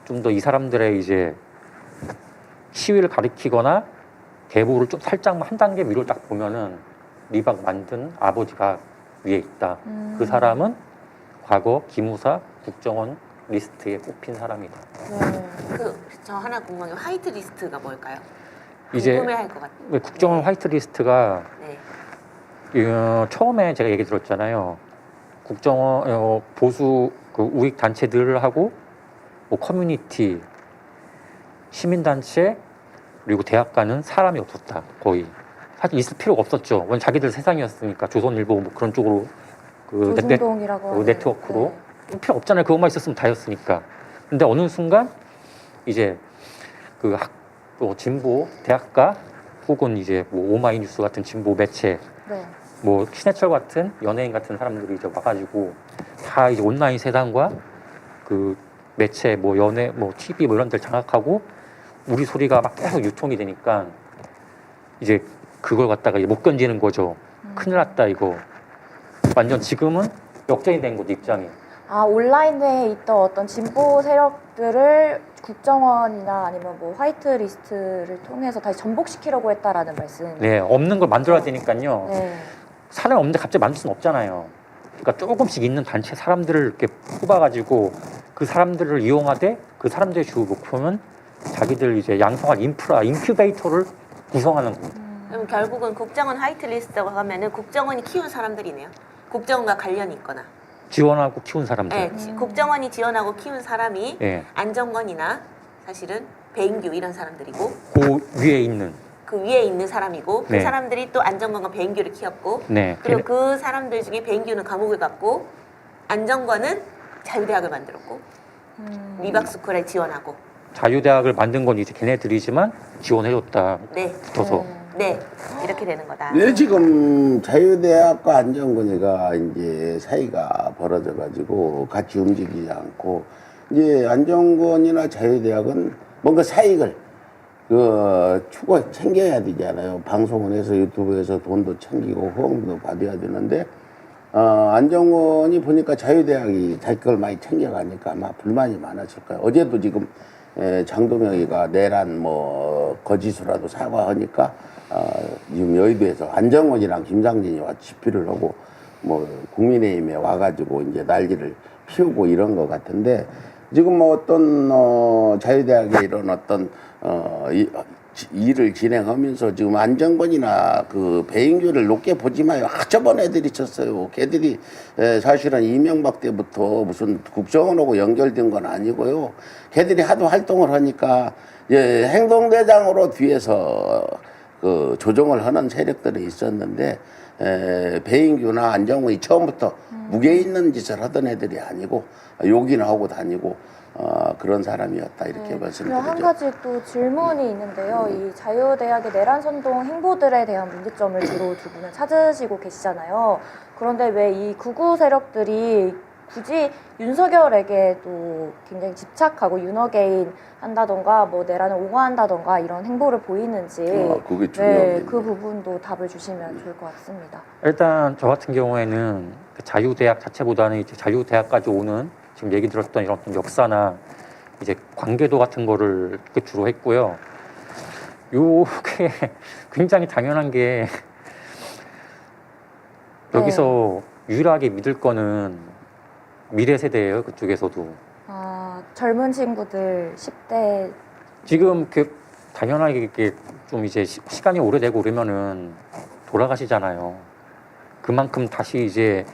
좀 더 이 사람들의 이제 시위를 가리키거나 대보를 좀 살짝 한 단계 위로 딱 보면은 리박 만든 아버지가 위에 있다. 그 사람은 과거 기무사 국정원 리스트에 꼽힌 사람이다. 저 하나 궁금한 게 화이트 리스트가 뭘까요? 이제 궁금해할 것 같아요. 국정원 화이트리스트가 네. 처음에 제가 얘기 들었잖아요. 국정원 보수 그 우익 단체들하고 뭐 커뮤니티, 시민단체 그리고 대학가는 사람이 없었다. 거의 사실 있을 필요가 없었죠. 왜냐면 자기들 세상이었으니까 조선일보 뭐 그런 쪽으로 그 조중동이라고 하는, 네트워크로 필요 없잖아요. 그것만 있었으면 다였으니까. 근데 어느 순간 이제 그 뭐 진보 대학가 혹은 이제 뭐 오마이뉴스 같은 진보 매체 네. 뭐 신해철 같은 연예인 같은 사람들이 이제 와가지고 다 이제 온라인 세상과 그 매체 뭐 연예 뭐 TV 뭐 이런 데를 장악하고 우리 소리가 막 계속 유통이 되니까 이제 그걸 갖다가 이제 못 견디는 거죠. 큰일 났다 이거. 완전 지금은 역전이 된 거죠 입장이. 아, 온라인에 있던 어떤 진보 세력들을 국정원이나 아니면 뭐 화이트리스트를 통해서 다시 전복시키려고 했다라는 말씀. 네, 없는 걸 만들어야 되니까요. 네. 사람이 없는데 갑자기 만들 수는 없잖아요. 그러니까 조금씩 있는 단체 사람들을 이렇게 뽑아가지고 그 사람들을 이용하되 그 사람들의 주 목표는 자기들 이제 양성할 인프라, 인큐베이터를 구성하는 겁니다. 그럼 결국은 국정원 화이트리스트라고 하면은 국정원이 키운 사람들이네요. 국정원과 관련이 있거나. 지원하고 키운 사람들. 네, 국정원이 지원하고 키운 사람이 예. 안정권이나 사실은 배인규 이런 사람들이고 그 위에 있는. 그 위에 있는 사람이고 그 네. 사람들이 또 안정권과 배인규를 키웠고 네. 그리고 그 사람들 중에 배인규는 감옥을 갔고 안정권은 자유대학을 만들었고 리박스쿨에 지원하고 자유대학을 만든 건 이제 걔네들이지만 지원해줬다. 네, 붙어서. 네 이렇게 되는 거다. 네, 지금 자유대학과 안정권이가 이제 사이가 벌어져 가지고 같이 움직이지 않고 이제 안정권이나 자유대학은 뭔가 사익을 챙겨야 되잖아요. 방송을 해서 유튜브에서 돈도 챙기고 후원도 받아야 되는데 안정권이 보니까 자유대학이 자기 걸 많이 챙겨가니까 아마 불만이 많았을 거예요. 어제도 지금 장동혁이가 내란 뭐 거짓으로라도 사과하니까 지금 여의도에서 안정권이랑 김상진이 와 집회를 하고 뭐 국민의힘에 와가지고 이제 난리를 피우고 이런 것 같은데 지금 뭐 어떤 자유대학의 이런 어떤 일을 진행하면서 지금 안정권이나 그 배인규를 높게 보지 마요. 저번 애들이 쳤어요. 걔들이 사실은 이명박 때부터 무슨 국정원하고 연결된 건 아니고요. 걔들이 하도 활동을 하니까 행동대장으로 뒤에서 그 조정을 하는 세력들이 있었는데 배인규나 안정권이 처음부터 무게 있는 짓을 하던 애들이 아니고 욕이나 하고 다니고 그런 사람이었다 이렇게 말씀드리죠. 한 가지 또 질문이 있는데요. 이 자유대학의 내란 선동 행보들에 대한 문제점을 주로 두 분은 찾으시고 계시잖아요. 그런데 왜 이 극우 세력들이 굳이 윤석열에게 또 굉장히 집착하고 윤어게인 한다던가 뭐 내란을 옹호한다던가 이런 행보를 보이는지 그게 중요합니다. 네, 그 부분도 답을 주시면 좋을 것 같습니다. 일단 저 같은 경우에는 그 자유대학 자체보다는 이제 자유대학까지 오는 지금 얘기 들었던 이런 역사나 이제 관계도 같은 거를 주로 했고요. 요게 굉장히 당연한 게 여기서 유일하게 믿을 거는 미래 세대예요. 그쪽에서도. 아, 젊은 친구들 10대 지금 당연하게 이렇게 좀 이제 시간이 오래되고 그러면은 돌아가시잖아요. 그만큼 다시 이제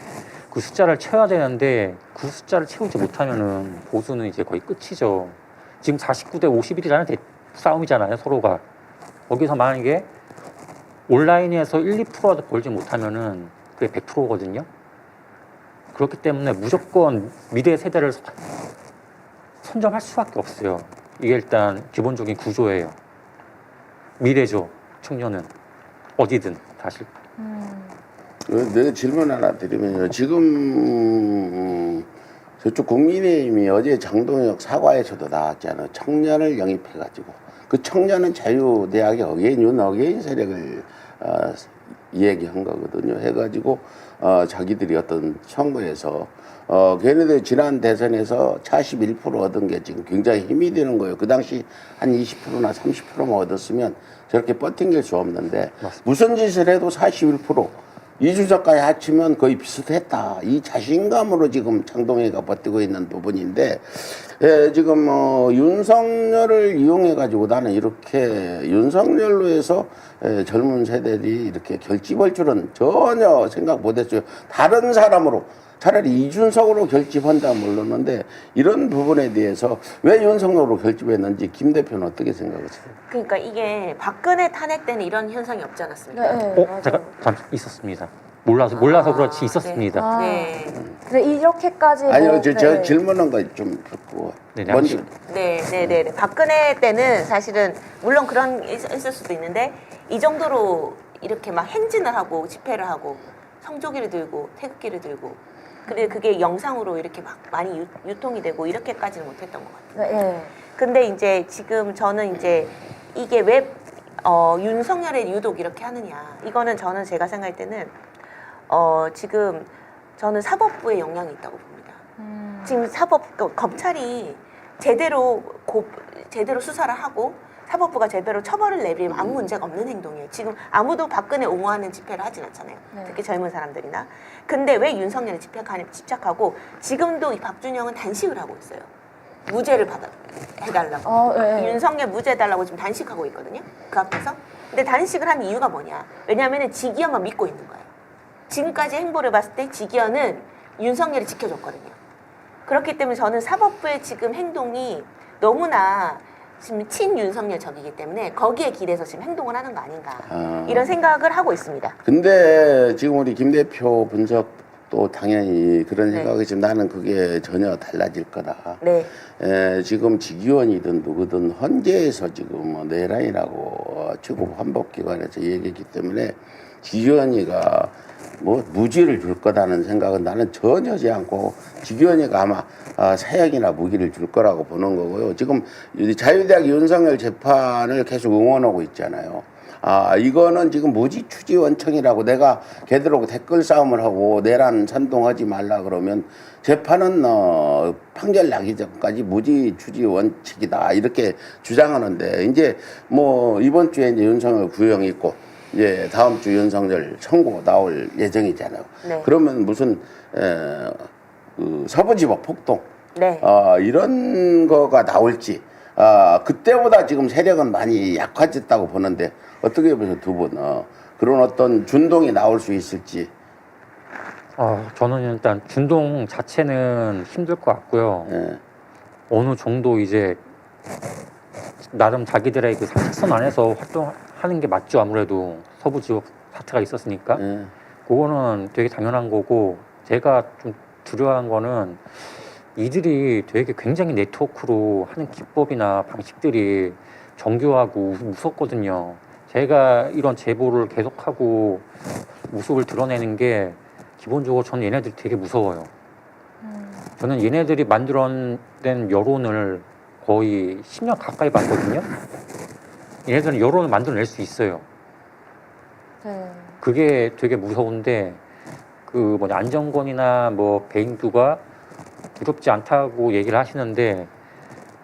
그 숫자를 채워야 되는데 그 숫자를 채우지 못하면은 보수는 이제 거의 끝이죠. 지금 49대 51이라는 싸움이잖아요, 서로가. 거기서 만약에 온라인에서 1, 2%라도 벌지 못하면은 그게 100%거든요. 그렇기 때문에 무조건 미래 세대를 선점할 수밖에 없어요. 이게 일단 기본적인 구조예요. 미래죠, 청년은. 어디든 다시. 내가 질문 하나 드리면요. 지금 저쪽 국민의힘이 어제 장동혁 사과에서도 나왔잖아요. 청년을 영입해가지고 그 청년은 자유대학의 어게인 세력을 얘기한 거거든요. 해가지고 자기들이 어떤 선거에서 걔네들 지난 대선에서 41% 얻은 게 지금 굉장히 힘이 되는 거예요. 그 당시 한 20%나 30%만 얻었으면 저렇게 버팅길 수 없는데 맞습니다. 무슨 짓을 해도 41% 이준석까지 합치면 거의 비슷했다. 이 자신감으로 지금 장동희가 버티고 있는 부분인데 지금 윤석열을 이용해 가지고 나는 이렇게 윤석열로 해서 젊은 세대들이 이렇게 결집할 줄은 전혀 생각 못했어요. 다른 사람으로 차라리 이준석으로 결집한다 모르는데 이런 부분에 대해서 왜 윤석열로 결집했는지 김 대표는 어떻게 생각하세요? 그러니까 이게 박근혜 탄핵 때는 이런 현상이 없지 않았습니까? 네, 제가 잠시 있었습니다. 몰라서 그렇지 있었습니다. 아. 네. 근데 이렇게까지 아니요, 뭐, 저 질문한 거 좀 듣고 네, 먼저 네. 박근혜 때는 사실은 물론 그런 게 있을 수도 있는데 이 정도로 이렇게 막 행진을 하고 집회를 하고 성조기를 들고 태극기를 들고 근데 그게 영상으로 이렇게 막 많이 유통이 되고 이렇게까지는 못했던 것 같아요. 네. 근데 이제 지금 저는 이제 이게 왜 윤석열의 유독 이렇게 하느냐 이거는 저는 제가 생각할 때는 지금 저는 사법부에 영향이 있다고 봅니다. 지금 검찰이 제대로 수사를 하고 사법부가 제대로 처벌을 내리면 아무 문제가 없는 행동이에요. 지금 아무도 박근혜 옹호하는 집회를 하진 않잖아요. 네. 특히 젊은 사람들이나. 근데 왜 윤석열에 집착하고 지금도 이 박준영은 단식을 하고 있어요. 무죄를 해달라고. 네. 윤석열 무죄 해달라고 지금 단식하고 있거든요. 그 앞에서. 근데 단식을 하는 이유가 뭐냐. 왜냐하면 지기현만 믿고 있는 거예요. 지금까지 행보를 봤을 때 지기현은 윤석열이 지켜줬거든요. 그렇기 때문에 저는 사법부의 지금 행동이 너무나 지금 친윤석열적이기 때문에 거기에 기대서 지금 행동을 하는 거 아닌가 이런 생각을 하고 있습니다. 근데 지금 우리 김 대표 분석도 당연히 그런 네. 생각이지만 나는 그게 전혀 달라질 거다. 네. 지금 직위원이든 누구든 헌재에서 지금 내란이라고 최고 헌법기관에서 얘기했기 때문에 직위원이가 뭐 무기를 줄 거다는 생각은 나는 전혀 하지 않고 직위원회가 아마 사형이나 무기를 줄 거라고 보는 거고요. 지금 자유대학 윤석열 재판을 계속 응원하고 있잖아요. 이거는 지금 무지 추지 원청이라고 내가 걔들하고 댓글 싸움을 하고 내란 선동하지 말라 그러면 재판은 판결 나기 전까지 무지 추지 원칙이다 이렇게 주장하는데 이제 뭐 이번 주에 이제 윤석열 구형 있고 이제 다음 주 윤석열 선고 나올 예정이잖아요. 네. 그러면 무슨 그 서부지법 폭동 네. 이런 거가 나올지 그때보다 지금 세력은 많이 약화졌다고 보는데 어떻게 보세요 두 분? 그런 어떤 준동이 나올 수 있을지. 저는 일단 준동 자체는 힘들 것 같고요. 예. 어느 정도 이제 나름 자기들의 그 상식선 안에서 활동하는 게 맞죠. 아무래도 서부지법 사태가 있었으니까. 예. 그거는 되게 당연한 거고 제가 좀 두려워한 거는 이들이 되게 굉장히 네트워크로 하는 기법이나 방식들이 정교하고 무섭거든요. 제가 이런 제보를 계속하고 모습을 드러내는 게 기본적으로 저는 얘네들이 되게 무서워요. 저는 얘네들이 만들어낸 여론을 거의 10년 가까이 봤거든요. 얘네들은 여론을 만들어낼 수 있어요. 네. 그게 되게 무서운데 그 뭐냐 안정권이나 뭐 배인두가 두렵지 않다고 얘기를 하시는데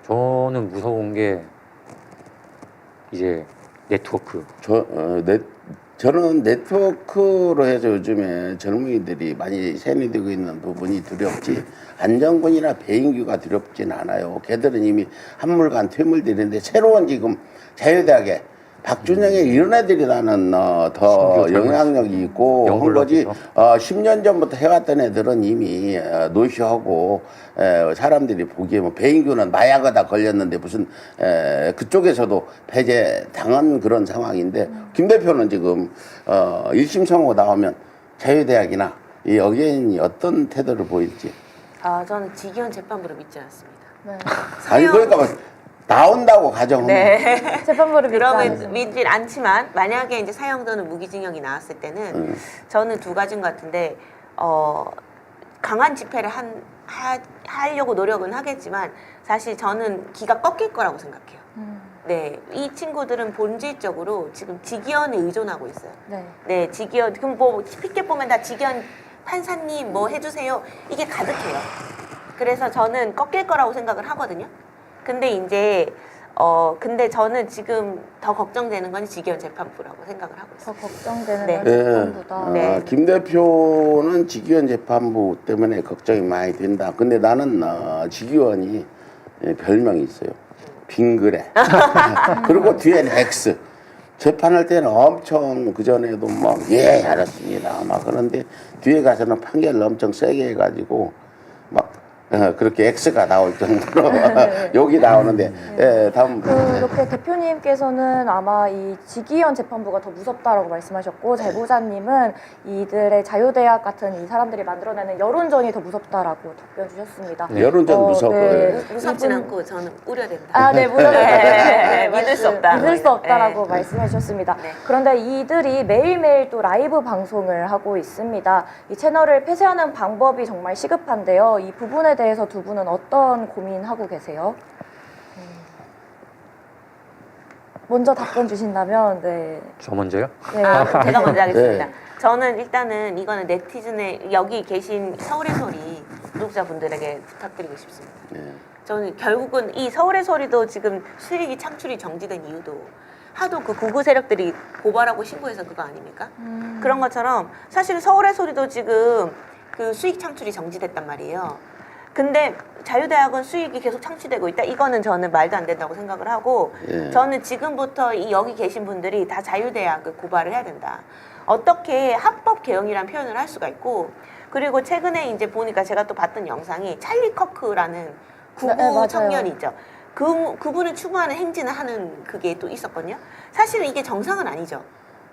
저는 무서운 게 이제 네트워크. 저는 네트워크로 해서 요즘에 젊은이들이 많이 세뇌되고 있는 부분이 두렵지 안정권이나 배인규가 두렵진 않아요. 걔들은 이미 한물간 퇴물들인데 새로운 지금 자유대학에 박준영의 이런 애들이 나는 더 신규 영향력이 있고 한 거지. 영블럭이죠. 10년 전부터 해왔던 애들은 이미 노쇼하고 사람들이 보기에 뭐 배인규는 마약하다 걸렸는데 무슨 그쪽에서도 폐재 당한 그런 상황인데 김 대표는 지금 1심 선고 나오면 자유대학이나 이 여기인이 어떤 태도를 보일지. 저는 직위원 재판부를 믿지 않습니다. 네. 아니 그러니까 뭐 나온다고 가정하면 네. 재판부를 믿지 그러면 않으십니다. 믿진 않지만 만약에 이제 사형 또는 무기징역이 나왔을 때는 저는 두 가지인 것 같은데 강한 집회를 하려고 노력은 하겠지만 사실 저는 기가 꺾일 거라고 생각해요. 네, 이 친구들은 본질적으로 지금 직위원에 의존하고 있어요. 네. 네, 직위원 그럼 뭐 피켓 보면 다 직위원 판사님 뭐 해주세요 이게 가득해요. 그래서 저는 꺾일 거라고 생각을 하거든요. 근데 이제 근데 저는 지금 더 걱정되는 건 직위원 재판부라고 생각을 하고 더 있어요. 걱정되는 네. 건 재판부다. 네. 김 대표는 직위원 재판부 때문에 걱정이 많이 된다. 근데 나는 직위원이 별명이 있어요. 빙그레. 그리고 뒤에는 X. 재판할 때는 엄청 그전에도 막 예 알았습니다. 막 그런데 뒤에 가서는 판결을 엄청 세게 해가지고 막 그렇게 X가 나올 정도로 여기 나오는데 다음 그렇게 대표님께서는 아마 이 직위원 재판부가 더 무섭다라고 말씀하셨고 제보자님은 이들의 자유대학 같은 이 사람들이 만들어내는 여론전이 더 무섭다라고 답변 주셨습니다. 여론전 무섭고 네. 무섭진 이분- 않고 저는 우려된다. 아, 네, 무섭다. 네, 믿을 수 없다. 믿을 수 없다라고 네. 말씀해 주셨습니다. 네. 그런데 이들이 매일매일 또 라이브 방송을 하고 있습니다. 이 채널을 폐쇄하는 방법이 정말 시급한데요. 이 부분에 대해서 두 분은 어떤 고민하고 계세요? 먼저 답변 주신다면, 네. 저 먼저요? 네. 제가 먼저 하겠습니다. 네. 저는 일단은 이거는 네티즌의 여기 계신 서울의 소리 구독자분들에게 부탁드리고 싶습니다. 저는 결국은 이 서울의 소리도 지금 수익이 창출이 정지된 이유도 하도 그 구구 세력들이 고발하고 신고해서 그거 아닙니까? 그런 것처럼 사실 서울의 소리도 지금 그 수익 창출이 정지됐단 말이에요. 근데 자유대학은 수익이 계속 창출되고 있다. 이거는 저는 말도 안 된다고 생각을 하고 저는 지금부터 이 여기 계신 분들이 다 자유대학을 고발을 해야 된다. 어떻게 합법 개혁이라는 표현을 할 수가 있고 그리고 최근에 이제 보니까 제가 또 봤던 영상이 찰리 커크라는 구구 네, 맞아요. 청년이죠. 그분을 추구하는 행진을 하는 그게 또 있었거든요. 사실은 이게 정상은 아니죠.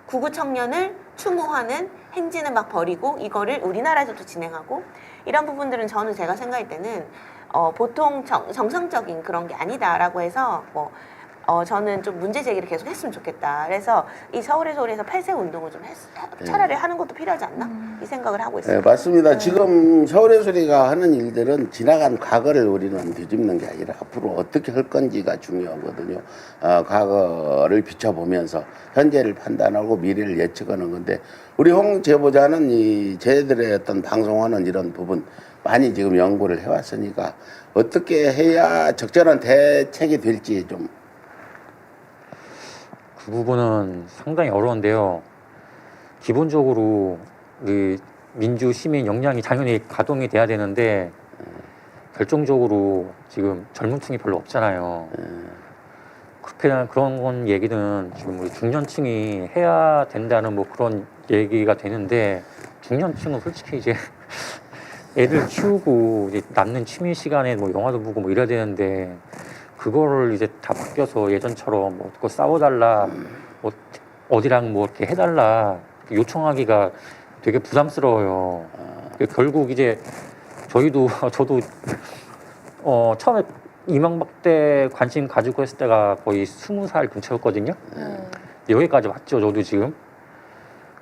구구 청년을 추모하는 행진을 막 벌이고 이거를 우리나라에서도 진행하고 이런 부분들은 저는 제가 생각할 때는 보통 정상적인 그런 게 아니다라고 해서 저는 좀 문제 제기를 계속 했으면 좋겠다. 그래서 이 서울의 소리에서 폐쇄 운동을 좀 차라리 하는 것도 필요하지 않나? 이 생각을 하고 있어요. 네, 맞습니다. 지금 서울의 소리가 하는 일들은 지나간 과거를 우리는 뒤집는 게 아니라 앞으로 어떻게 할 건지가 중요하거든요. 과거를 비춰보면서 현재를 판단하고 미래를 예측하는 건데 우리 홍 제보자는 이 쟤들의 어떤 방송하는 이런 부분 많이 지금 연구를 해왔으니까 어떻게 해야 적절한 대책이 될지 좀 그 부분은 상당히 어려운데요. 기본적으로 그 민주 시민 역량이 당연히 가동이 돼야 되는데 결정적으로 지금 젊은 층이 별로 없잖아요. 그런 얘기는 지금 우리 중년층이 해야 된다는 뭐 그런 얘기가 되는데 중년층은 솔직히 이제 애들 키우고 이제 남는 취미 시간에 뭐 영화도 보고 뭐 이래야 되는데 그거를 이제 다 바뀌어서 예전처럼 뭐 그거 싸워달라 뭐 어디랑 뭐 이렇게 해달라 요청하기가 되게 부담스러워요. 결국 이제 저도 처음에 이명박 때 관심 가지고 했을 때가 거의 20살 근처였거든요. 여기까지 왔죠, 저도 지금.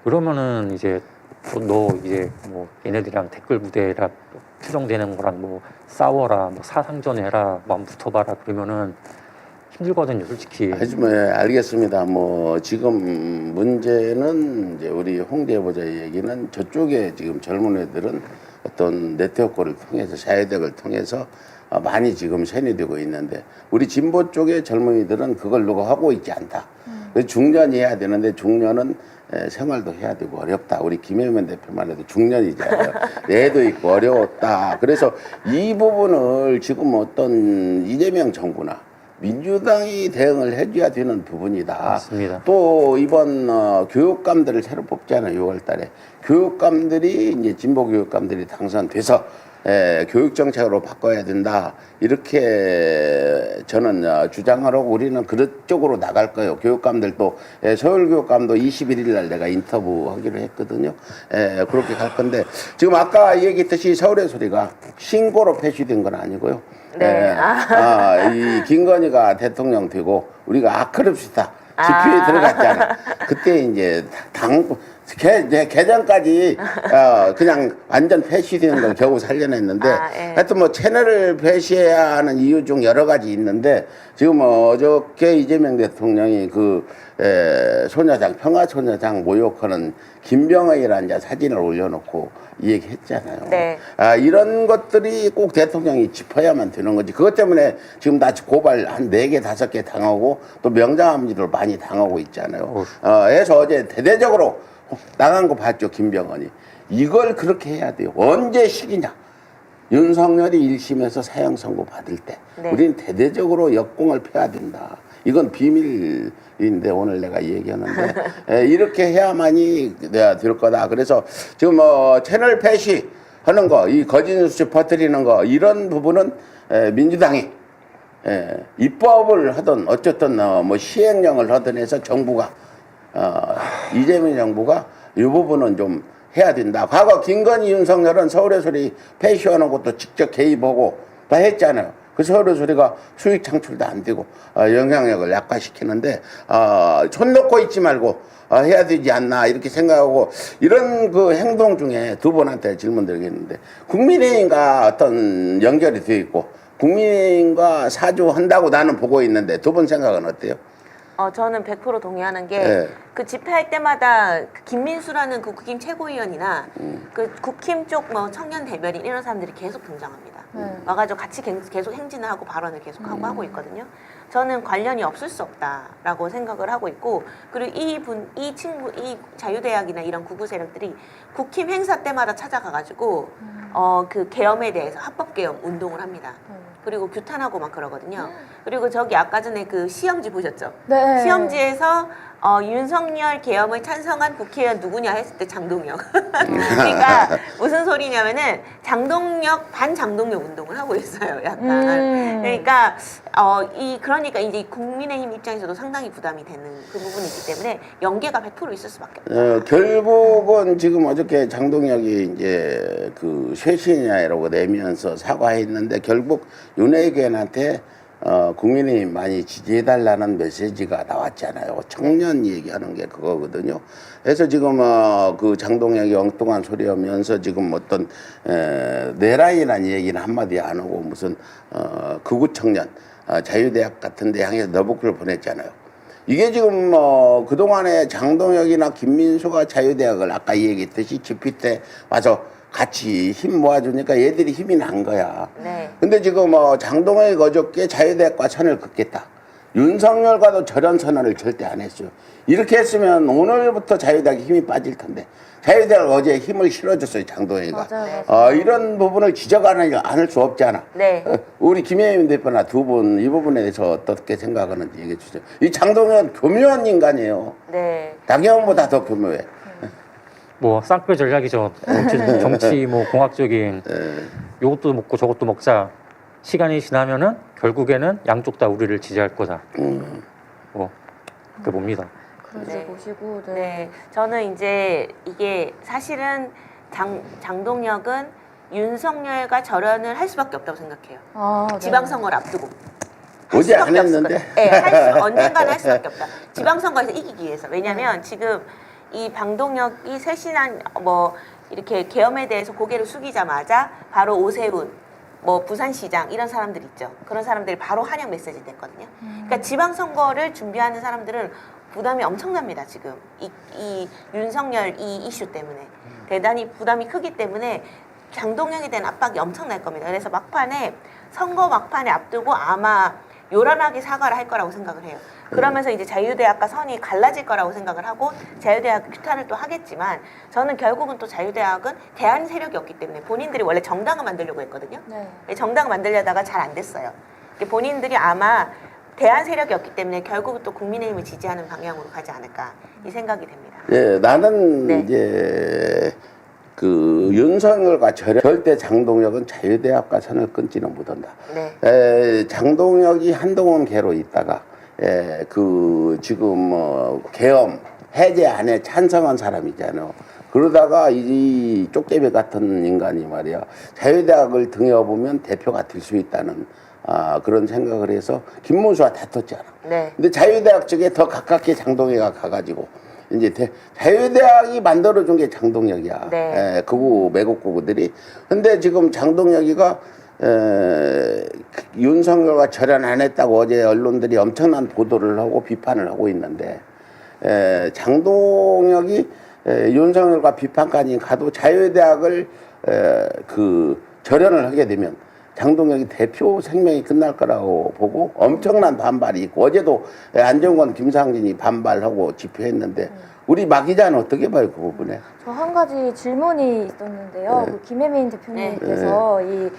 그러면은 이제 너 이제 뭐 얘네들이랑 댓글 부대라 추정되는 거랑 뭐 싸워라, 뭐 사상전 해라, 뭐 붙어봐라 그러면은 힘들거든요, 솔직히. 하지만 알겠습니다. 뭐 지금 문제는 이제 우리 홍 제보자의 얘기는 저쪽에 지금 젊은 애들은 어떤 네트워크를 통해서 자유대학을 통해서 많이 지금 세뇌되고 있는데 우리 진보 쪽의 젊은이들은 그걸 누가 하고 있지 않다. 중년이 해야 되는데 중년은 생활도 해야 되고 어렵다. 우리 김혜면 대표만 해도 중년이잖아요. 애도 있고 어려웠다. 그래서 이 부분을 지금 어떤 이재명 정부나 민주당이 대응을 해줘야 되는 부분이다. 맞습니다. 또 이번 교육감들을 새로 뽑잖아요. 6월달에 교육감들이 이제 진보 교육감들이 당선돼서 교육 정책으로 바꿔야 된다. 이렇게 저는 주장을 하고 우리는 그쪽으로 나갈 거예요. 교육감들도 서울 교육감도 21일 날 내가 인터뷰하기로 했거든요. 그렇게 갈 건데 지금 아까 얘기했듯이 서울의 소리가 신고로 폐지된 건 아니고요. 네. 이 김건희가 대통령 되고 우리가 아크립시다 집회에 들어갔잖아. 그때 이제 개장까지 그냥 완전 폐시되는 걸 겨우 살려냈는데 예. 하여튼 뭐 채널을 폐시해야 하는 이유 중 여러 가지 있는데 지금 어저께 이재명 대통령이 그 소녀장 평화소녀장 모욕하는 김병헌이라는 자 사진을 올려놓고 이 얘기 했잖아요. 네. 이런 것들이 꼭 대통령이 짚어야만 되는 거지. 그것 때문에 지금 나 고발 한 4개, 5개 당하고 또 명장함지를 많이 당하고 있잖아요. 해서 어제 대대적으로 나간 거 봤죠, 김병헌이. 이걸 그렇게 해야 돼요. 언제 시기냐. 윤석열이 1심에서 사형 선고 받을 때 네. 우리는 대대적으로 역공을 펴야 된다. 이건 비밀인데 오늘 내가 얘기하는데 이렇게 해야만이 될 거다. 그래서 지금 채널 폐시 하는 거, 이 거짓 뉴스 퍼뜨리는 거 이런 부분은 민주당이 입법을 하든 어쨌든 뭐 시행령을 하든 해서 정부가 이재명 정부가 이 부분은 좀 해야 된다. 과거 김건희 윤석열은 서울의 소리 폐시하는 것도 직접 개입하고 다 했잖아요. 그 서울의 소리가 수익 창출도 안 되고 영향력을 약화시키는데 손 놓고 있지 말고 해야 되지 않나 이렇게 생각하고 이런 그 행동 중에 두 분한테 질문 드리겠는데 국민의힘과 어떤 연결이 되어 있고 국민의힘과 사주한다고 나는 보고 있는데 두 분 생각은 어때요? 저는 100% 동의하는 게 네. 그 집회할 때마다 그 김민수라는 그 국힘 최고위원이나 그 국힘 쪽 뭐 청년 대변인 이런 사람들이 계속 등장합니다. 와가지고 같이 계속 행진을 하고 발언을 계속하고 하고 있거든요. 저는 관련이 없을 수 없다라고 생각을 하고 있고 그리고 이 자유대학이나 이런 구구 세력들이 국힘 행사 때마다 찾아가가지고 그 계엄에 대해서 합법계엄 운동을 합니다. 그리고 규탄하고 막 그러거든요. 그리고 저기 아까 전에 그 시험지 보셨죠? 네. 시험지에서 윤석열 계엄을 찬성한 국회의원 누구냐 했을 때 장동혁. 그러니까 무슨 소리냐면은 반장동혁 운동을 하고 있어요. 약간. 그러니까 그러니까 이제 국민의힘 입장에서도 상당히 부담이 되는 그 부분이기 때문에 연계가 100% 있을 수밖에 없다. 결국은 지금 어저께 장동혁이 이제 그 쇄신이라고 내면서 사과했는데 결국 윤핵관한테 국민의힘 많이 지지해달라는 메시지가 나왔잖아요. 청년 얘기하는 게 그거거든요. 그래서 지금 그 장동혁이 엉뚱한 소리 하면서 지금 어떤 내란이라는 얘기는 한마디 안 하고 무슨 극우 청년 자유대학 같은 데 향해서 너부클을 보냈잖아요. 이게 지금 그동안에 장동혁이나 김민수가 자유대학을 아까 얘기했듯이 집회 때 와서 같이 힘 모아주니까 얘들이 힘이 난 거야. 네. 근데 지금 장동혁이 어저께 자유대학과 선을 긋겠다. 윤석열과도 저런 선언을 절대 안 했어요. 이렇게 했으면 오늘부터 자유대학에 힘이 빠질 텐데 자유대학 어제 힘을 실어줬어요, 장동혁이가. 맞아요. 이런 부분을 지적하는 않을 수 없잖아. 네. 우리 김혜민 대표나 두 분 이 부분에 대해서 어떻게 생각하는지 얘기해 주세요. 이 장동혁은 교묘한 인간이에요. 네. 당연보다 더 교묘해. 뭐 쌍끌 전략이죠. 정치 뭐 공학적인 요것도 먹고 저것도 먹자. 시간이 지나면은 결국에는 양쪽 다 우리를 지지할 거다. 뭐 그게 봅니다. 그러지 네. 보시고 네, 저는 이제 이게 사실은 장동혁은 윤석열과 절연을 할 수밖에 없다고 생각해요. 네. 지방선거를 앞두고. 어제 안 했는데? 네, 언젠가는 할 수밖에 없다. 지방선거에서 이기기 위해서. 왜냐하면 지금 이 방동혁이 쇄신한 뭐 이렇게 계엄에 대해서 고개를 숙이자마자 바로 오세훈, 뭐 부산시장 이런 사람들 있죠. 그런 사람들이 바로 환영 메시지 냈거든요. 그러니까 지방선거를 준비하는 사람들은 부담이 엄청납니다. 지금 이 윤석열 이 이슈 때문에 대단히 부담이 크기 때문에 장동혁에 대한 압박이 엄청날 겁니다. 그래서 선거 막판에 앞두고 아마 요란하게 사과를 할 거라고 생각을 해요. 그러면서 이제 자유대학과 선이 갈라질 거라고 생각을 하고 자유대학 규탄을 또 하겠지만 저는 결국은 또 자유대학은 대안 세력이 없기 때문에 본인들이 원래 정당을 만들려고 했거든요. 네. 정당을 만들려다가 잘 안 됐어요. 본인들이 아마 대안 세력이 없기 때문에 결국은 또 국민의힘을 지지하는 방향으로 가지 않을까 이 생각이 됩니다. 예, 나는 네. 이제 그 윤석열과 절대 장동혁은 자유대학과 선을 끊지는 못한다. 네. 장동혁이 한동훈 계로 있다가 그 지금 계엄 해제 안에 찬성한 사람이잖아요. 그러다가 이 쪽대비 같은 인간이 말이야 자유대학을 등에 업으면 대표가 될 수 있다는 그런 생각을 해서 김문수와 다퉜잖아. 네. 근데 자유대학 쪽에 더 가깝게 장동혁이가 가가지고 이제 자유대학이 만들어준 게 장동혁이야. 네. 극우 매국구구들이. 근데 지금 장동혁이가 윤석열과 절연 안 했다고 어제 언론들이 엄청난 보도를 하고 비판을 하고 있는데 장동혁이 윤석열과 비판까지 가도 자유대학을 그 절연을 하게 되면 장동혁이 대표 생명이 끝날 거라고 보고 엄청난 반발이 있고 어제도 안정권 김상진이 반발하고 집회했는데 우리 막 기자는 어떻게 봐요 그 부분에? 저 한 가지 질문이 있었는데요. 네. 그 김혜민 대표님께서 이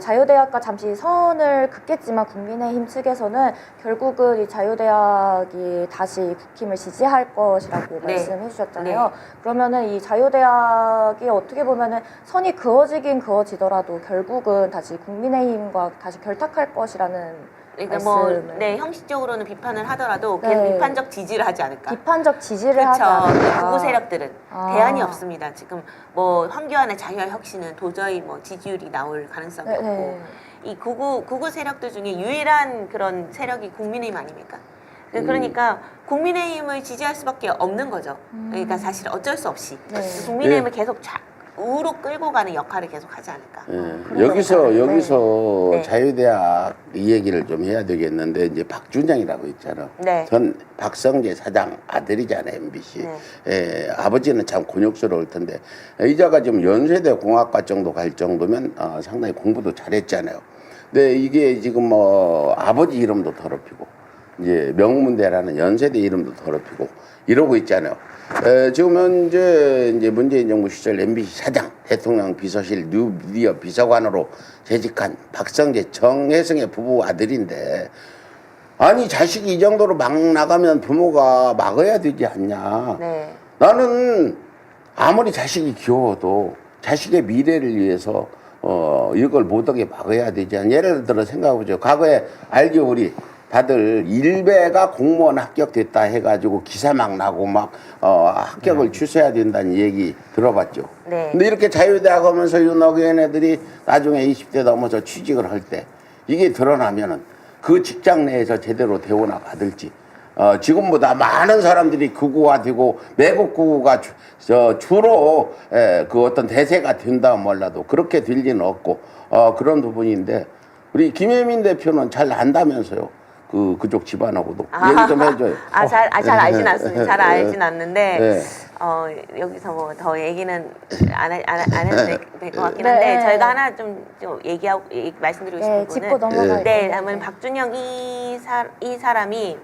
자유대학과 잠시 선을 긋겠지만 국민의힘 측에서는 결국은 이 자유대학이 다시 국힘을 지지할 것이라고 네. 말씀해 주셨잖아요. 네. 그러면은 이 자유대학이 어떻게 보면은 선이 그어지긴 그어지더라도 결국은 다시 국민의힘과 다시 결탁할 것이라는 그러니까 말씀을. 네, 형식적으로는 비판을 하더라도 계속 네. 비판적 지지를 하지 않을까. 비판적 지지를 그렇죠. 하지 않을까. 극우 세력들은 아. 대안이 없습니다. 지금 황교안의 자유혁신은 도저히 지지율이 나올 가능성이 네, 없고 네. 이 극우 세력들 중에 유일한 그런 세력이 국민의힘 아닙니까? 그러니까 국민의힘을 지지할 수밖에 없는 거죠. 그러니까 사실 어쩔 수 없이 네. 국민의힘을 계속 우로 끌고 가는 역할을 계속 하지 않을까. 여기서 네. 자유대학 이 얘기를 좀 해야 되겠는데 이제 박준영이라고 있잖아. 네. 전 박성재 사장 아들이잖아요 MBC. 아버지는 참 곤욕스러울 텐데 이자가 지금 연세대 공학과 정도 갈 정도면 상당히 공부도 잘했잖아요. 근데 이게 지금 아버지 이름도 더럽히고 이제 명문대라는 연세대 이름도 더럽히고 이러고 있잖아요. 지금 현재 이제 문재인 정부 시절 MBC 사장, 대통령 비서실 뉴미디어 비서관으로 재직한 박성재, 정혜승의 부부 아들인데 아니 자식이 이 정도로 막 나가면 부모가 막아야 되지 않냐. 네. 나는 아무리 자식이 귀여워도 자식의 미래를 위해서 이걸 못하게 막아야 되지 않냐. 예를 들어 생각해보죠. 과거에 알죠 우리 다들 일베가 공무원 합격됐다 해가지고 기사 막 나고 막 합격을 취소해야 된다는 얘기 들어봤죠. 네. 근데 이렇게 자유대학 하면서 윤호연 애들이 나중에 20대 넘어서 취직을 할 때 이게 드러나면은 그 직장 내에서 제대로 대우나 받을지 지금보다 많은 사람들이 극우화되고 매국극우가 주로 그 어떤 대세가 된다 몰라도 그렇게 될 리는 없고 그런 부분인데 우리 김혜민 대표는 잘 안다면서요. 그쪽 집안하고도 얘기 좀 해줘요. 잘 알진 않습니다. 잘 알진 않는데 네. 여기서 더 얘기는 안 해도 될 것 같긴 네. 한데 저희가 하나 좀 말씀드리고 싶은 네, 거는 짚고 넘어갈 네, 다음은 박준영 이 사람이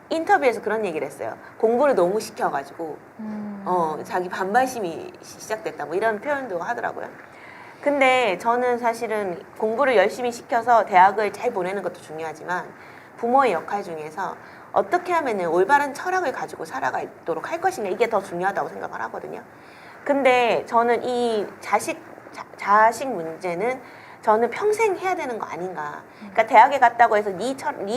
인터뷰에서 그런 얘기를 했어요. 공부를 너무 시켜가지고 자기 반발심이 시작됐다 뭐 이런 표현도 하더라고요. 근데 저는 사실은 공부를 열심히 시켜서 대학을 잘 보내는 것도 중요하지만 부모의 역할 중에서 어떻게 하면 올바른 철학을 가지고 살아가도록 할 것인가 이게 더 중요하다고 생각을 하거든요. 근데 저는 이 자식 문제는 저는 평생 해야 되는 거 아닌가. 그러니까 대학에 갔다고 해서 네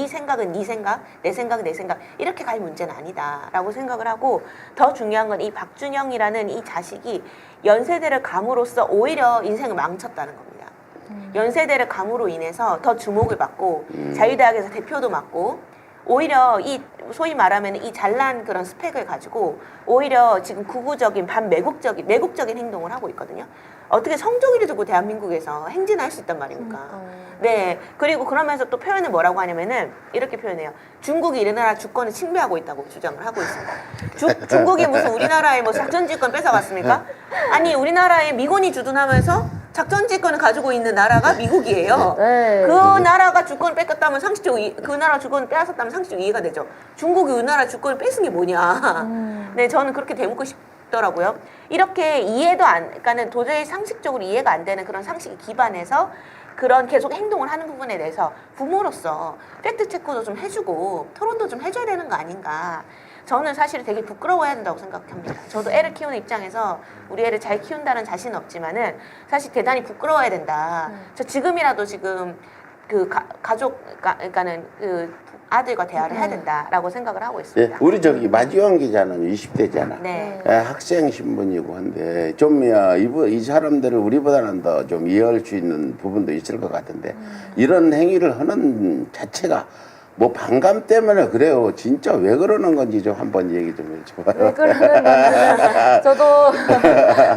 생각은 네 생각, 내 생각은 내 생각 이렇게 갈 문제는 아니다라고 생각을 하고 더 중요한 건 이 박준영이라는 이 자식이 연세대를 감으로써 오히려 인생을 망쳤다는 겁니다. 연세대를 감으로 인해서 더 주목을 받고 자유대학에서 대표도 맡고 오히려 이 소위 말하면 이 잘난 그런 스펙을 가지고 오히려 지금 극우적인 매국적인 행동을 하고 있거든요. 어떻게 성적이를 두고 대한민국에서 행진할 수 있단 말입니까? 네. 그리고 그러면서 또 표현을 뭐라고 하냐면은 이렇게 표현해요. 중국이 우리나라 주권을 침해하고 있다고 주장을 하고 있습니다. 중국이 무슨 우리나라의 작전지권 뺏어갔습니까? 아니 우리나라에 미군이 주둔하면서 작전지휘권을 가지고 있는 나라가 미국이에요. 네. 그 나라가 주권을 뺏겼다면 그 나라 주권을 빼앗았다면 상식적 이해가 되죠. 중국이 우리나라 주권을 뺏은 게 뭐냐. 네, 저는 그렇게 되묻고 싶더라고요. 이렇게 이해도 그러니까는 도저히 상식적으로 이해가 안 되는 그런 상식에 기반해서 그런 계속 행동을 하는 부분에 대해서 부모로서 팩트 체크도 좀 해주고 토론도 좀 해줘야 되는 거 아닌가. 저는 사실 되게 부끄러워해야 된다고 생각합니다. 저도 애를 키우는 입장에서 우리 애를 잘 키운다는 자신은 없지만은 사실 대단히 부끄러워야 된다. 저 지금이라도 지금 그 그러니까는 그 아들과 대화를 해야 된다라고 생각을 하고 예, 있습니다. 우리 저기 마지원 기자는 20대잖아. 네. 학생 신분이고 한데 좀 이 사람들을 우리보다는 더 좀 이해할 수 있는 부분도 있을 것 같은데 이런 행위를 하는 자체가 뭐 반감 때문에 그래요. 진짜 왜 그러는 건지 좀 한번 얘기 좀 해줘봐요. 왜 그러는 건지는 저도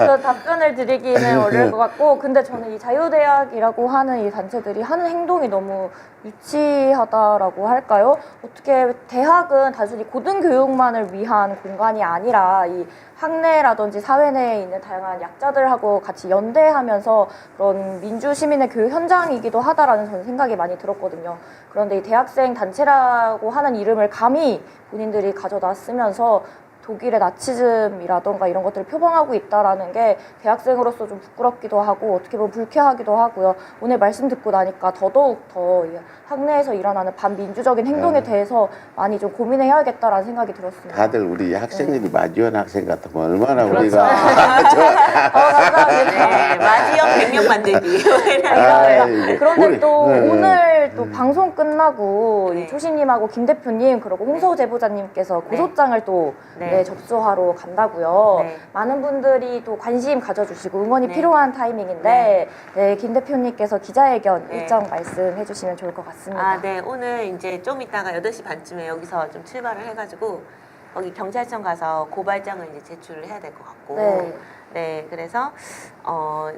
저 답변을 드리기는 어려울 것 같고, 근데 저는 이 자유대학이라고 하는 이 단체들이 하는 행동이 너무 유치하다라고 할까요? 어떻게 대학은 단순히 고등교육만을 위한 공간이 아니라 이 학내라든지 사회 내에 있는 다양한 약자들하고 같이 연대하면서 그런 민주시민의 교육 현장이기도 하다라는 저는 생각이 많이 들었거든요. 그런데 이 대학생 단체라고 하는 이름을 감히 본인들이 가져다 쓰면서 독일의 나치즘이라던가 이런 것들을 표방하고 있다라는 게 대학생으로서 좀 부끄럽기도 하고 어떻게 보면 불쾌하기도 하고요. 오늘 말씀 듣고 나니까 더더욱 더 학내에서 일어나는 반민주적인 행동에 대해서 많이 좀 고민해야겠다라는 생각이 들었습니다. 다들 우리 학생들이 마지원 학생 같으면 얼마나 그렇죠. 우리가 감사합니다. 네, 마지막 100명 만들기. 아이고, 그런데 우리, 또 네, 오늘 또 방송 끝나고 네. 이 초신님하고 김 대표님 그리고 홍서우 제보자님께서 고소장을 또 네. 접수하러 간다고요. 네. 많은 분들이 또 관심 가져주시고 응원이 네. 필요한 타이밍인데 네, 김 대표님께서 기자회견 네. 일정 말씀해 주시면 좋을 것 같습니다. 아, 네. 오늘 이제 좀 이따가 8시 반쯤에 여기서 좀 출발을 해가지고 거기 경찰청 가서 고발장을 이제 제출을 해야 될 것 같고. 네. 네, 그래서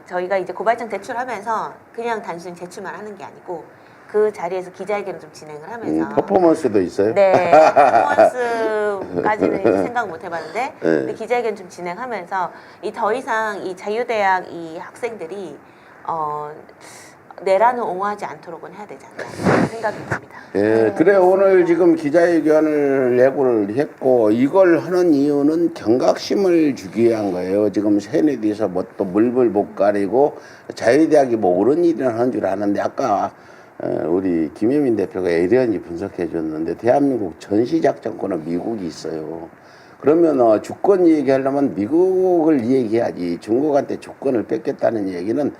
저희가 이제 고발장 제출하면서 그냥 단순히 제출만 하는 게 아니고 그 자리에서 기자회견을 좀 진행을 하면서 퍼포먼스도 있어요. 네, 퍼포먼스까지는 이제 생각 못 해봤는데 근데 기자회견 좀 진행하면서 더 이상 이 자유대학 이 학생들이 내란을 옹호하지 않도록은 해야 되지 않나 생각이 듭니다. 예, 그래 오늘 지금 기자회견을 예고를 했고 이걸 하는 이유는 경각심을 주기 위한 거예요. 지금 새내디에서 뭐 또 물불 못 가리고 자유대학이 뭐 옳은 일을 하는 줄 아는데 아까 우리 김혜민 대표가 예리하게 분석해 줬는데 대한민국 전시작전권은 미국이 있어요. 그러면 주권 얘기하려면 미국을 얘기해야지 중국한테 주권을 뺏겼다는 얘기는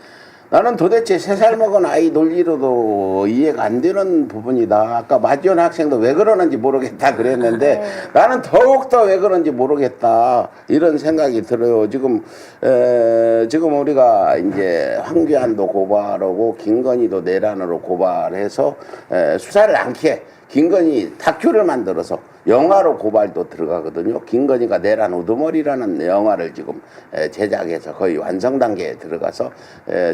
나는 도대체 3살 먹은 아이 논리로도 이해가 안 되는 부분이다. 아까 마지원 학생도 왜 그러는지 모르겠다 그랬는데 나는 더욱더 왜 그런지 모르겠다. 이런 생각이 들어요. 지금 우리가 이제 황교안도 고발하고 김건희도 내란으로 고발해서 수사를 않게 김건희 다큐를 만들어서 영화로 고발도 들어가거든요. 김건희가 내란 우두머리라는 영화를 지금 제작해서 거의 완성 단계에 들어가서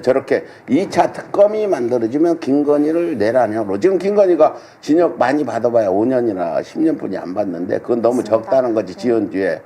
저렇게 2차 특검이 만들어지면 김건희를 내란형으로 지금 김건희가 징역 많이 받아봐야 5년이나 10년뿐이 안 받는데 그건 너무 맞습니다. 적다는 거지 지연주에.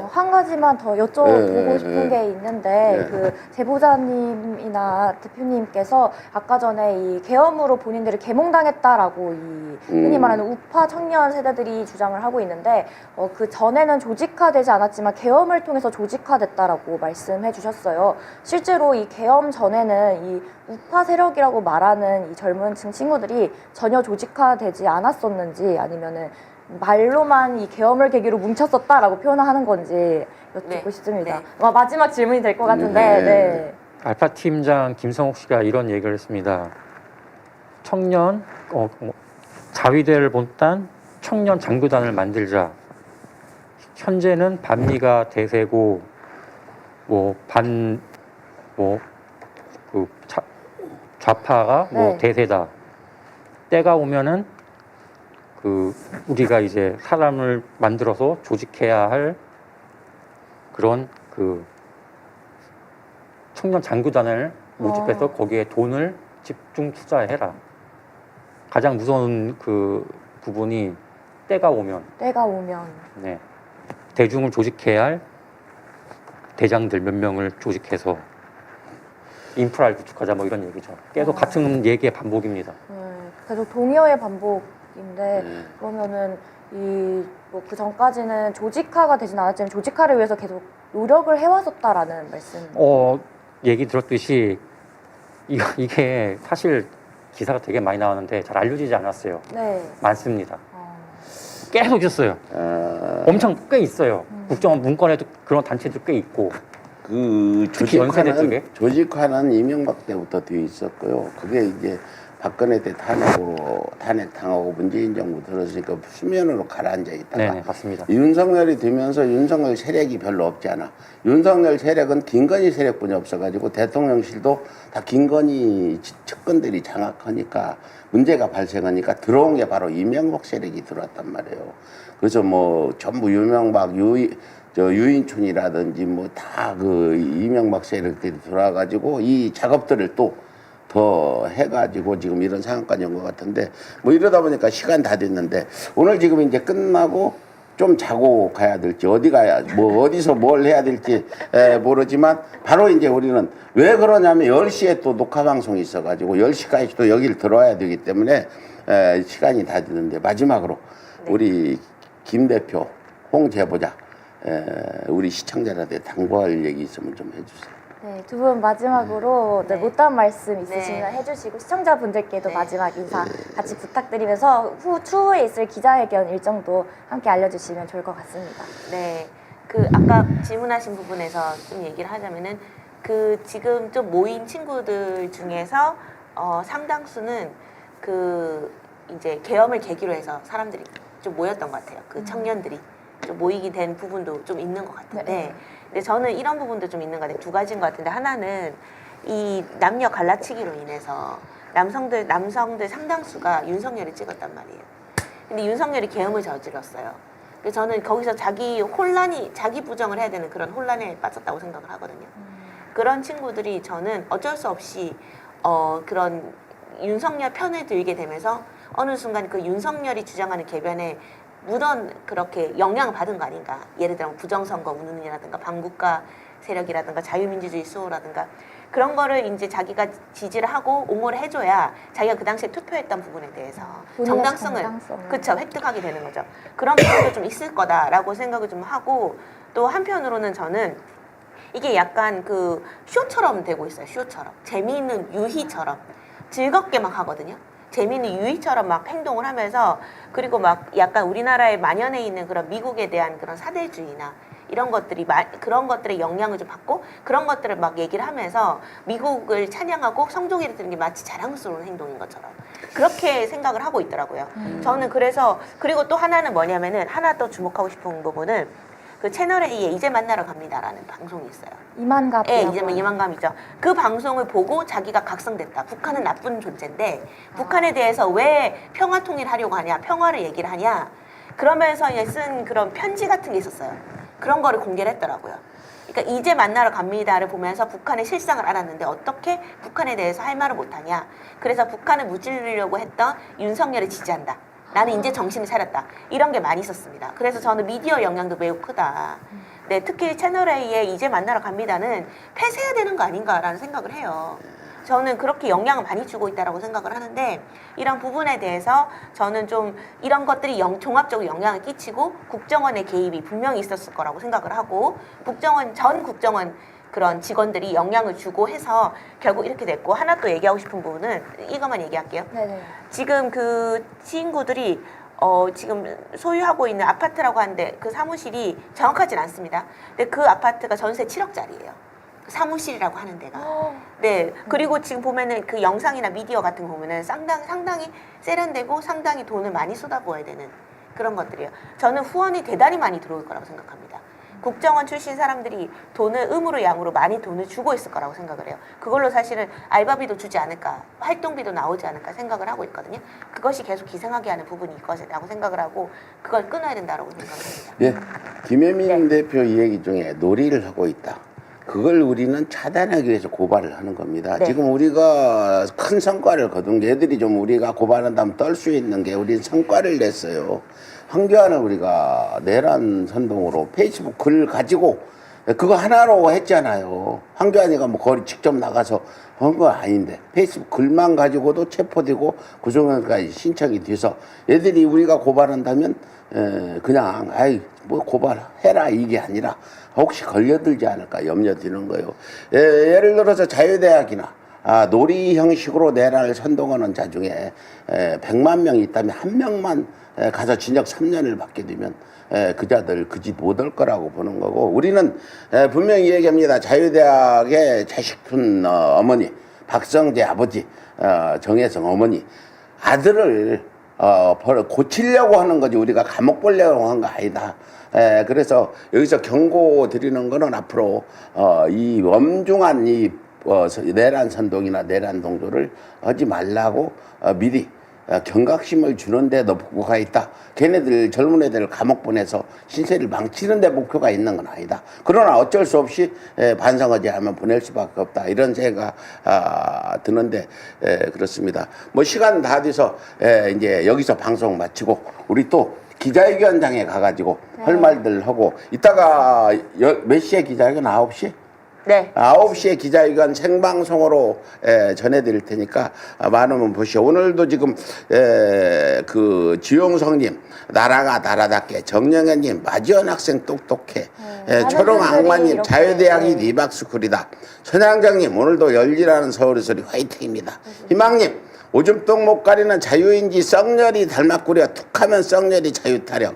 한 가지만 더 여쭤보고 싶은 게 있는데 그 제보자님이나 대표님께서 아까 전에 이 계엄으로 본인들이 계몽당했다라고 이 흔히 말하는 우파 청년 세대들이 주장을 하고 있는데 그 전에는 조직화되지 않았지만 계엄을 통해서 조직화됐다라고 말씀해 주셨어요. 실제로 이 계엄 전에는 이 우파 세력이라고 말하는 이 젊은 층 친구들이 전혀 조직화되지 않았었는지 아니면은 말로만 이 계엄을 계기로 뭉쳤었다라고 표현하는 건지 여쭙고 네. 싶습니다. 네. 마지막 질문이 될 것 같은데. 네. 네. 알파 팀장 김성욱 씨가 이런 얘기를 했습니다. 청년 자위대를 본딴 청년 장교단을 만들자. 현재는 반미가 대세고 좌파가 네. 대세다. 때가 오면은 우리가 이제 사람을 만들어서 조직해야 할 그런 청년 장교단을 모집해서 거기에 돈을 집중 투자해라. 가장 무서운 부분이 때가 오면 네. 대중을 조직해야 할 대장들 몇 명을 조직해서 인프라를 구축하자 뭐 이런 얘기죠. 계속 같은 얘기의 반복입니다. 계속 동의어의 반복인데 그러면은 그 전까지는 조직화가 되진 않았지만 조직화를 위해서 계속 노력을 해왔었다라는 말씀. 얘기 들었듯이 이게 사실 기사가 되게 많이 나왔는데 잘 알려지지 않았어요. 네. 많습니다. 계속 있었어요. 엄청 꽤 있어요. 국정원 문건에도 그런 단체들 꽤 있고. 그 특히 연세대 쪽에? 조직화는 이명박 때부터 뒤에 있었고요. 그게 이제 박근혜 때 탄핵당하고 문재인 정부 들어서니까 수면으로 가라앉아 있다가 네, 맞습니다. 윤석열이 되면서 윤석열 세력이 별로 없잖아. 윤석열 세력은 김건희 세력뿐이 없어가지고 대통령실도 다 김건희 측근들이 장악하니까 문제가 발생하니까 들어온 게 바로 이명박 세력이 들어왔단 말이에요. 그래서 뭐 전부 이명박 유인촌이라든지 뭐 다 그 이명박 세력들이 들어와가지고 이 작업들을 또 더 해가지고 지금 이런 상황까지 온 것 같은데 뭐 이러다 보니까 시간 다 됐는데 오늘 지금 이제 끝나고 좀 자고 가야 될지 어디 가야 뭐 어디서 뭘 해야 될지 모르지만 바로 이제 우리는 왜 그러냐면 10시에 또 녹화 방송이 있어가지고 10시까지 또 여기를 들어와야 되기 때문에 시간이 다 됐는데 마지막으로 우리 김 대표 홍 제보자 우리 시청자들한테 당부할 얘기 있으면 좀 해주세요. 네, 두 분 마지막으로 네, 못다한 말씀 있으시면 네. 해주시고 시청자분들께도 네. 마지막 인사 같이 부탁드리면서 추후에 있을 기자회견 일정도 함께 알려주시면 좋을 것 같습니다. 네, 그 아까 질문하신 부분에서 좀 얘기를 하자면은 그 지금 좀 모인 친구들 중에서 상당수는 그 이제 계엄을 계기로 해서 사람들이 좀 모였던 것 같아요. 그 청년들이 좀 모이게 된 부분도 좀 있는 것 같은데, 네. 근데 저는 이런 부분도 좀 있는 것 같아요. 두 가지인 것 같은데 하나는 이 남녀 갈라치기로 인해서 남성들 상당수가 윤석열을 찍었단 말이에요. 근데 윤석열이 계엄을 저질렀어요. 그래서 저는 거기서 자기 부정을 해야 되는 그런 혼란에 빠졌다고 생각을 하거든요. 그런 친구들이 저는 어쩔 수 없이 그런 윤석열 편을 들게 되면서 어느 순간 그 윤석열이 주장하는 개변에 그렇게 영향을 받은 거 아닌가. 예를 들면 부정선거 운운이라든가 반국가 세력이라든가 자유민주주의 수호라든가 그런 거를 이제 자기가 지지를 하고 옹호를 해줘야 자기가 그 당시에 투표했던 부분에 대해서 정당성을 그쵸 획득하게 되는 거죠. 그런 부분도 좀 있을 거다라고 생각을 좀 하고 또 한편으로는 저는 이게 약간 그 쇼처럼 되고 있어요. 쇼처럼 재미있는 유희처럼 즐겁게 막 하거든요. 재미있는 유희처럼 막 행동을 하면서 그리고 막 약간 우리나라에 만연해 있는 그런 미국에 대한 그런 사대주의나 이런 것들이 그런 것들의 영향을 좀 받고 그런 것들을 막 얘기를 하면서 미국을 찬양하고 성종이를 드는 게 마치 자랑스러운 행동인 것처럼 그렇게 생각을 하고 있더라고요. 저는 그래서 그리고 또 하나는 뭐냐면은 하나 또 주목하고 싶은 부분은 그 채널A에 이제 만나러 갑니다라는 방송이 있어요. 이만갑. 예, 이만감이죠. 그 방송을 보고 자기가 각성됐다. 북한은 나쁜 존재인데 북한에 대해서 왜 평화 통일하려고 하냐, 평화를 얘기를 하냐. 그러면서 쓴 그런 편지 같은 게 있었어요. 그런 거를 공개를 했더라고요. 그러니까 이제 만나러 갑니다를 보면서 북한의 실상을 알았는데 어떻게 북한에 대해서 할 말을 못하냐. 그래서 북한을 무찌르려고 했던 윤석열을 지지한다. 나는 이제 정신을 차렸다. 이런 게 많이 있었습니다. 그래서 저는 미디어 영향도 매우 크다. 네, 특히 채널A에 이제 만나러 갑니다는 폐쇄해야 되는 거 아닌가라는 생각을 해요. 저는 그렇게 영향을 많이 주고 있다고 생각을 하는데 이런 부분에 대해서 저는 좀 이런 것들이 종합적으로 영향을 끼치고 국정원의 개입이 분명히 있었을 거라고 생각을 하고 전 국정원 그런 직원들이 영향을 주고 해서 결국 이렇게 됐고 하나 또 얘기하고 싶은 부분은 이것만 얘기할게요. 네네. 지금 그 친구들이 지금 소유하고 있는 아파트라고 하는데 그 사무실이 정확하진 않습니다. 근데 그 아파트가 전세 7억짜리예요. 사무실이라고 하는 데가. 네. 그리고 지금 보면은 그 영상이나 미디어 같은 거 보면은 상당히 세련되고 상당히 돈을 많이 쏟아부어야 되는 그런 것들이에요. 저는 후원이 대단히 많이 들어올 거라고 생각합니다. 국정원 출신 사람들이 돈을 음으로 양으로 많이 돈을 주고 있을 거라고 생각을 해요. 그걸로 사실은 알바비도 주지 않을까, 활동비도 나오지 않을까 생각을 하고 있거든요. 그것이 계속 기생하게 하는 부분이 있거라고 생각을 하고 그걸 끊어야 된다고 생각합니다. 예, 김혜민 대표 이 얘기 중에 놀이를 하고 있다. 그걸 우리는 차단하기 위해서 고발을 하는 겁니다. 네. 지금 우리가 큰 성과를 거둔 게 애들이 좀 우리가 고발한다면 떨 수 있는 게 우리는 성과를 냈어요. 황교안을 우리가 내란 선동으로 페이스북 글 가지고 그거 하나로 했잖아요. 황교안이가 뭐 거리 직접 나가서 한 거 아닌데 페이스북 글만 가지고도 체포되고 구속영장까지 신청이 돼서 얘들이 우리가 고발한다면 그냥 아이 뭐 고발해라 이게 아니라 혹시 걸려들지 않을까 염려되는 거예요. 예를 들어서 자유대학이나 놀이 형식으로 내란을 선동하는 자 중에 100만 명이 있다면 한 명만 가서 징역 3년을 받게 되면 그자들 그 짓 못 할 거라고 보는 거고, 우리는 분명히 얘기합니다. 자유대학의 자식분 어머니 박성재 아버지, 정혜성 어머니 아들을 고치려고 하는 거지 우리가 감옥 보려고 한 거 아니다. 그래서 여기서 경고 드리는 거는 앞으로 이 엄중한 이 내란 선동이나 내란 동조를 하지 말라고 미리 경각심을 주는데 너 목표가 있다. 걔네들 젊은 애들 감옥 보내서 신세를 망치는 데 목표가 있는 건 아니다. 그러나 어쩔 수 없이 반성하지 않으면 보낼 수밖에 없다. 이런 생각 드는데 그렇습니다. 뭐 시간 다 돼서 이제 여기서 방송 마치고 우리 또 기자회견장에 가가지고 할 말들 하고 이따가 몇 시에 기자회견? 9시? 네. 9시에 기자회견 생방송으로 전해드릴 테니까 많은 분 보시오. 오늘도 지금 그 지용성님 나라가 나라답게, 정영현님 마지원 학생 똑똑해, 초롱악마님 자유대학이 리박스쿨이다, 천양장님 오늘도 열일하는 서울의 소리 화이팅입니다. 희망님 오줌똥 못 가리는 자유인지 썩열이 닮았구려 툭하면 썩열이 자유타령.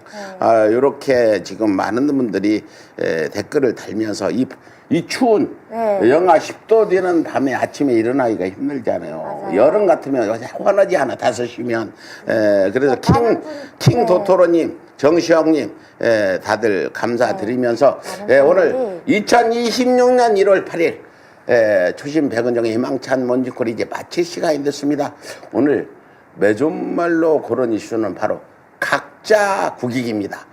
이렇게 지금 많은 분들이 댓글을 달면서 이 추운 영하 10도 되는 밤에 아침에 일어나기가 힘들잖아요. 맞아요. 여름 같으면 환하지 않아 5시면. 그래서 킹 도토로님, 정시영님 다들 감사드리면서 오늘 2026년 1월 8일 초심 백은정의 희망찬 먼지콜이 이제 마칠 시간이 됐습니다. 오늘 매존말로 고른 이슈는 바로 각자 국익입니다.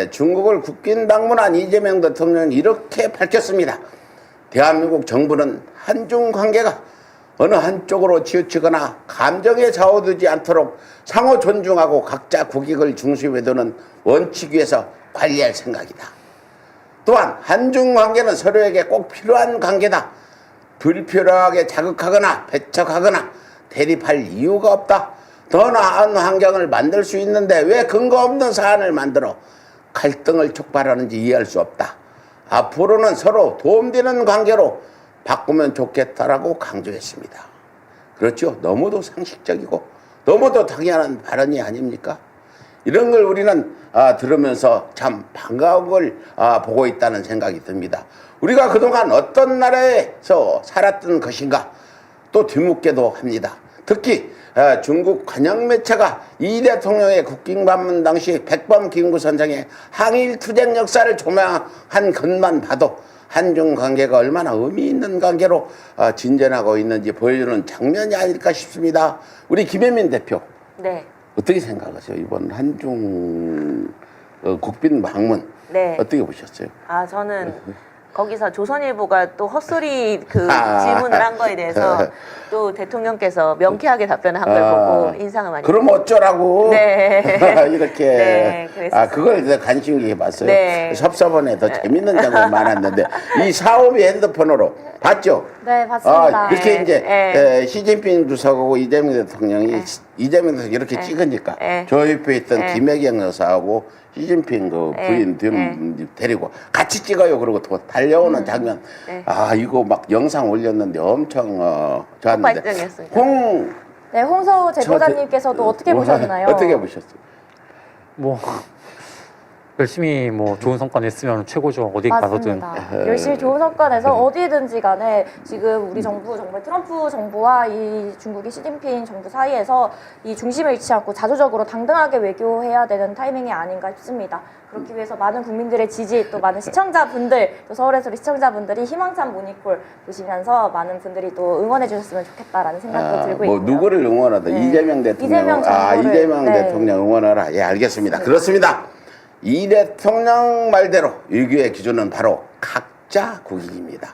중국을 국빈 방문한 이재명 대통령은 이렇게 밝혔습니다. 대한민국 정부는 한중 관계가 어느 한쪽으로 치우치거나 감정에 좌우되지 않도록 상호 존중하고 각자 국익을 중심에 두는 원칙 위에서 관리할 생각이다. 또한 한중 관계는 서로에게 꼭 필요한 관계다. 불필요하게 자극하거나 배척하거나 대립할 이유가 없다. 더 나은 환경을 만들 수 있는데 왜 근거 없는 사안을 만들어 갈등을 촉발하는지 이해할 수 없다. 앞으로는 서로 도움되는 관계로 바꾸면 좋겠다라고 강조했습니다. 그렇죠? 너무도 상식적이고 너무도 당연한 발언이 아닙니까? 이런 걸 우리는 들으면서 참 반가운 걸 보고 있다는 생각이 듭니다. 우리가 그동안 어떤 나라에서 살았던 것인가 또 뒤묻게도 합니다. 특히 중국 관영 매체가 이 대통령의 국빈 방문 당시 백범 김구선장의 항일 투쟁 역사를 조명한 것만 봐도 한중 관계가 얼마나 의미 있는 관계로 진전하고 있는지 보여주는 장면이 아닐까 싶습니다. 우리 김혜민 대표. 네. 어떻게 생각하세요? 이번 한중 국빈 방문 네. 어떻게 보셨어요? 저는 거기서 조선일보가 또 헛소리 질문을 한 거에 대해서 또 대통령께서 명쾌하게 답변을 한 걸 보고 인상을 많이. 그럼 어쩌라고? 네. 이렇게. 네, 그랬었어요. 그걸 내가 관심 있게 봤어요. 네. 섭섭원에 더 재밌는 장면 많았는데 이 사업이 핸드폰으로 봤죠? 네, 봤습니다. 이렇게 네. 이제 시진핑 주석하고 이재명 대통령이 이재명 대통령 이렇게 찍으니까 저 옆에 있던 김혜경 여사하고 시진핑 그 부인 데리고 같이 찍어요. 그러고 또 달려오는 장면. 이거 막 영상 올렸는데 엄청 좋았는데. 폭발적이었습니다. 네, 홍서우 제보자님께서도 어떻게 보셨나요? 어떻게 보셨어요? 뭐 열심히 뭐 좋은 성과 냈으면 최고죠. 어디 가서든. 맞습니다. 열심히 좋은 성과 내서 어디든지 간에 지금 우리 정부 정말 트럼프 정부와 이 중국의 시진핑 정부 사이에서 이 중심을 잃지 않고 자주적으로 당당하게 외교해야 되는 타이밍이 아닌가 싶습니다. 그렇기 위해서 많은 국민들의 지지, 또 많은 시청자분들, 또 서울에서 희망찬 모니콜 보시면서 많은 분들이 또 응원해 주셨으면 좋겠다라는 생각도 들고 있고요. 누구를 응원하다? 네. 이재명 대통령. 이재명 대통령 응원하라. 예, 알겠습니다. 그렇습니다. 이 대통령 말대로 위기의 기준은 바로 각자 국익입니다.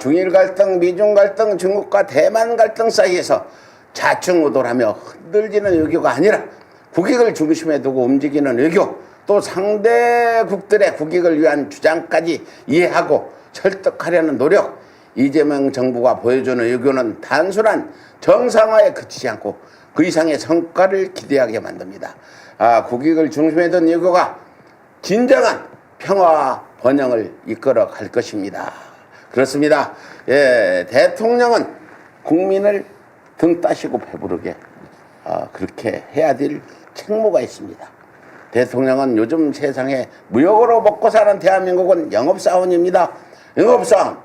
중일 갈등, 미중 갈등, 중국과 대만 갈등 사이에서 좌충우돌하며 흔들리는 외교가 아니라 국익을 중심에 두고 움직이는 외교, 또 상대국들의 국익을 위한 주장까지 이해하고 설득하려는 노력, 이재명 정부가 보여주는 외교는 단순한 정상화에 그치지 않고 그 이상의 성과를 기대하게 만듭니다. 국익을 중심에 둔 외교가 진정한 평화와 번영을 이끌어 갈 것입니다. 그렇습니다. 예, 대통령은 국민을 등 따시고 배부르게 그렇게 해야 될 책무가 있습니다. 대통령은 요즘 세상에 무역으로 먹고 사는 대한민국은 영업사원입니다. 영업사원,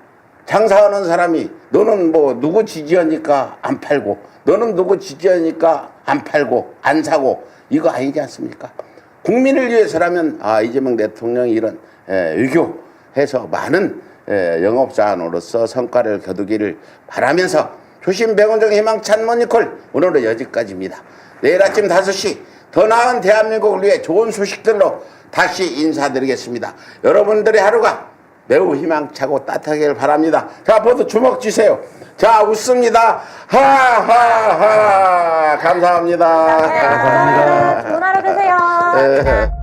장사하는 사람이 너는 뭐 누구 지지하니까 안 팔고, 너는 누구 지지하니까 안 팔고 안 사고, 이거 아니지 않습니까? 국민을 위해서라면 이재명 대통령이 이런 외교해서 많은 영업사원으로서 성과를 거두기를 바라면서 조심 백운정 희망찬 모니콜 오늘은 여기까지입니다. 내일 아침 5시 더 나은 대한민국을 위해 좋은 소식들로 다시 인사드리겠습니다. 여러분들의 하루가 매우 희망차고 따뜻하길 바랍니다. 자, 모두 주먹 쥐세요. 자, 웃습니다. 하하하. 감사합니다. 좋은 하루 되세요.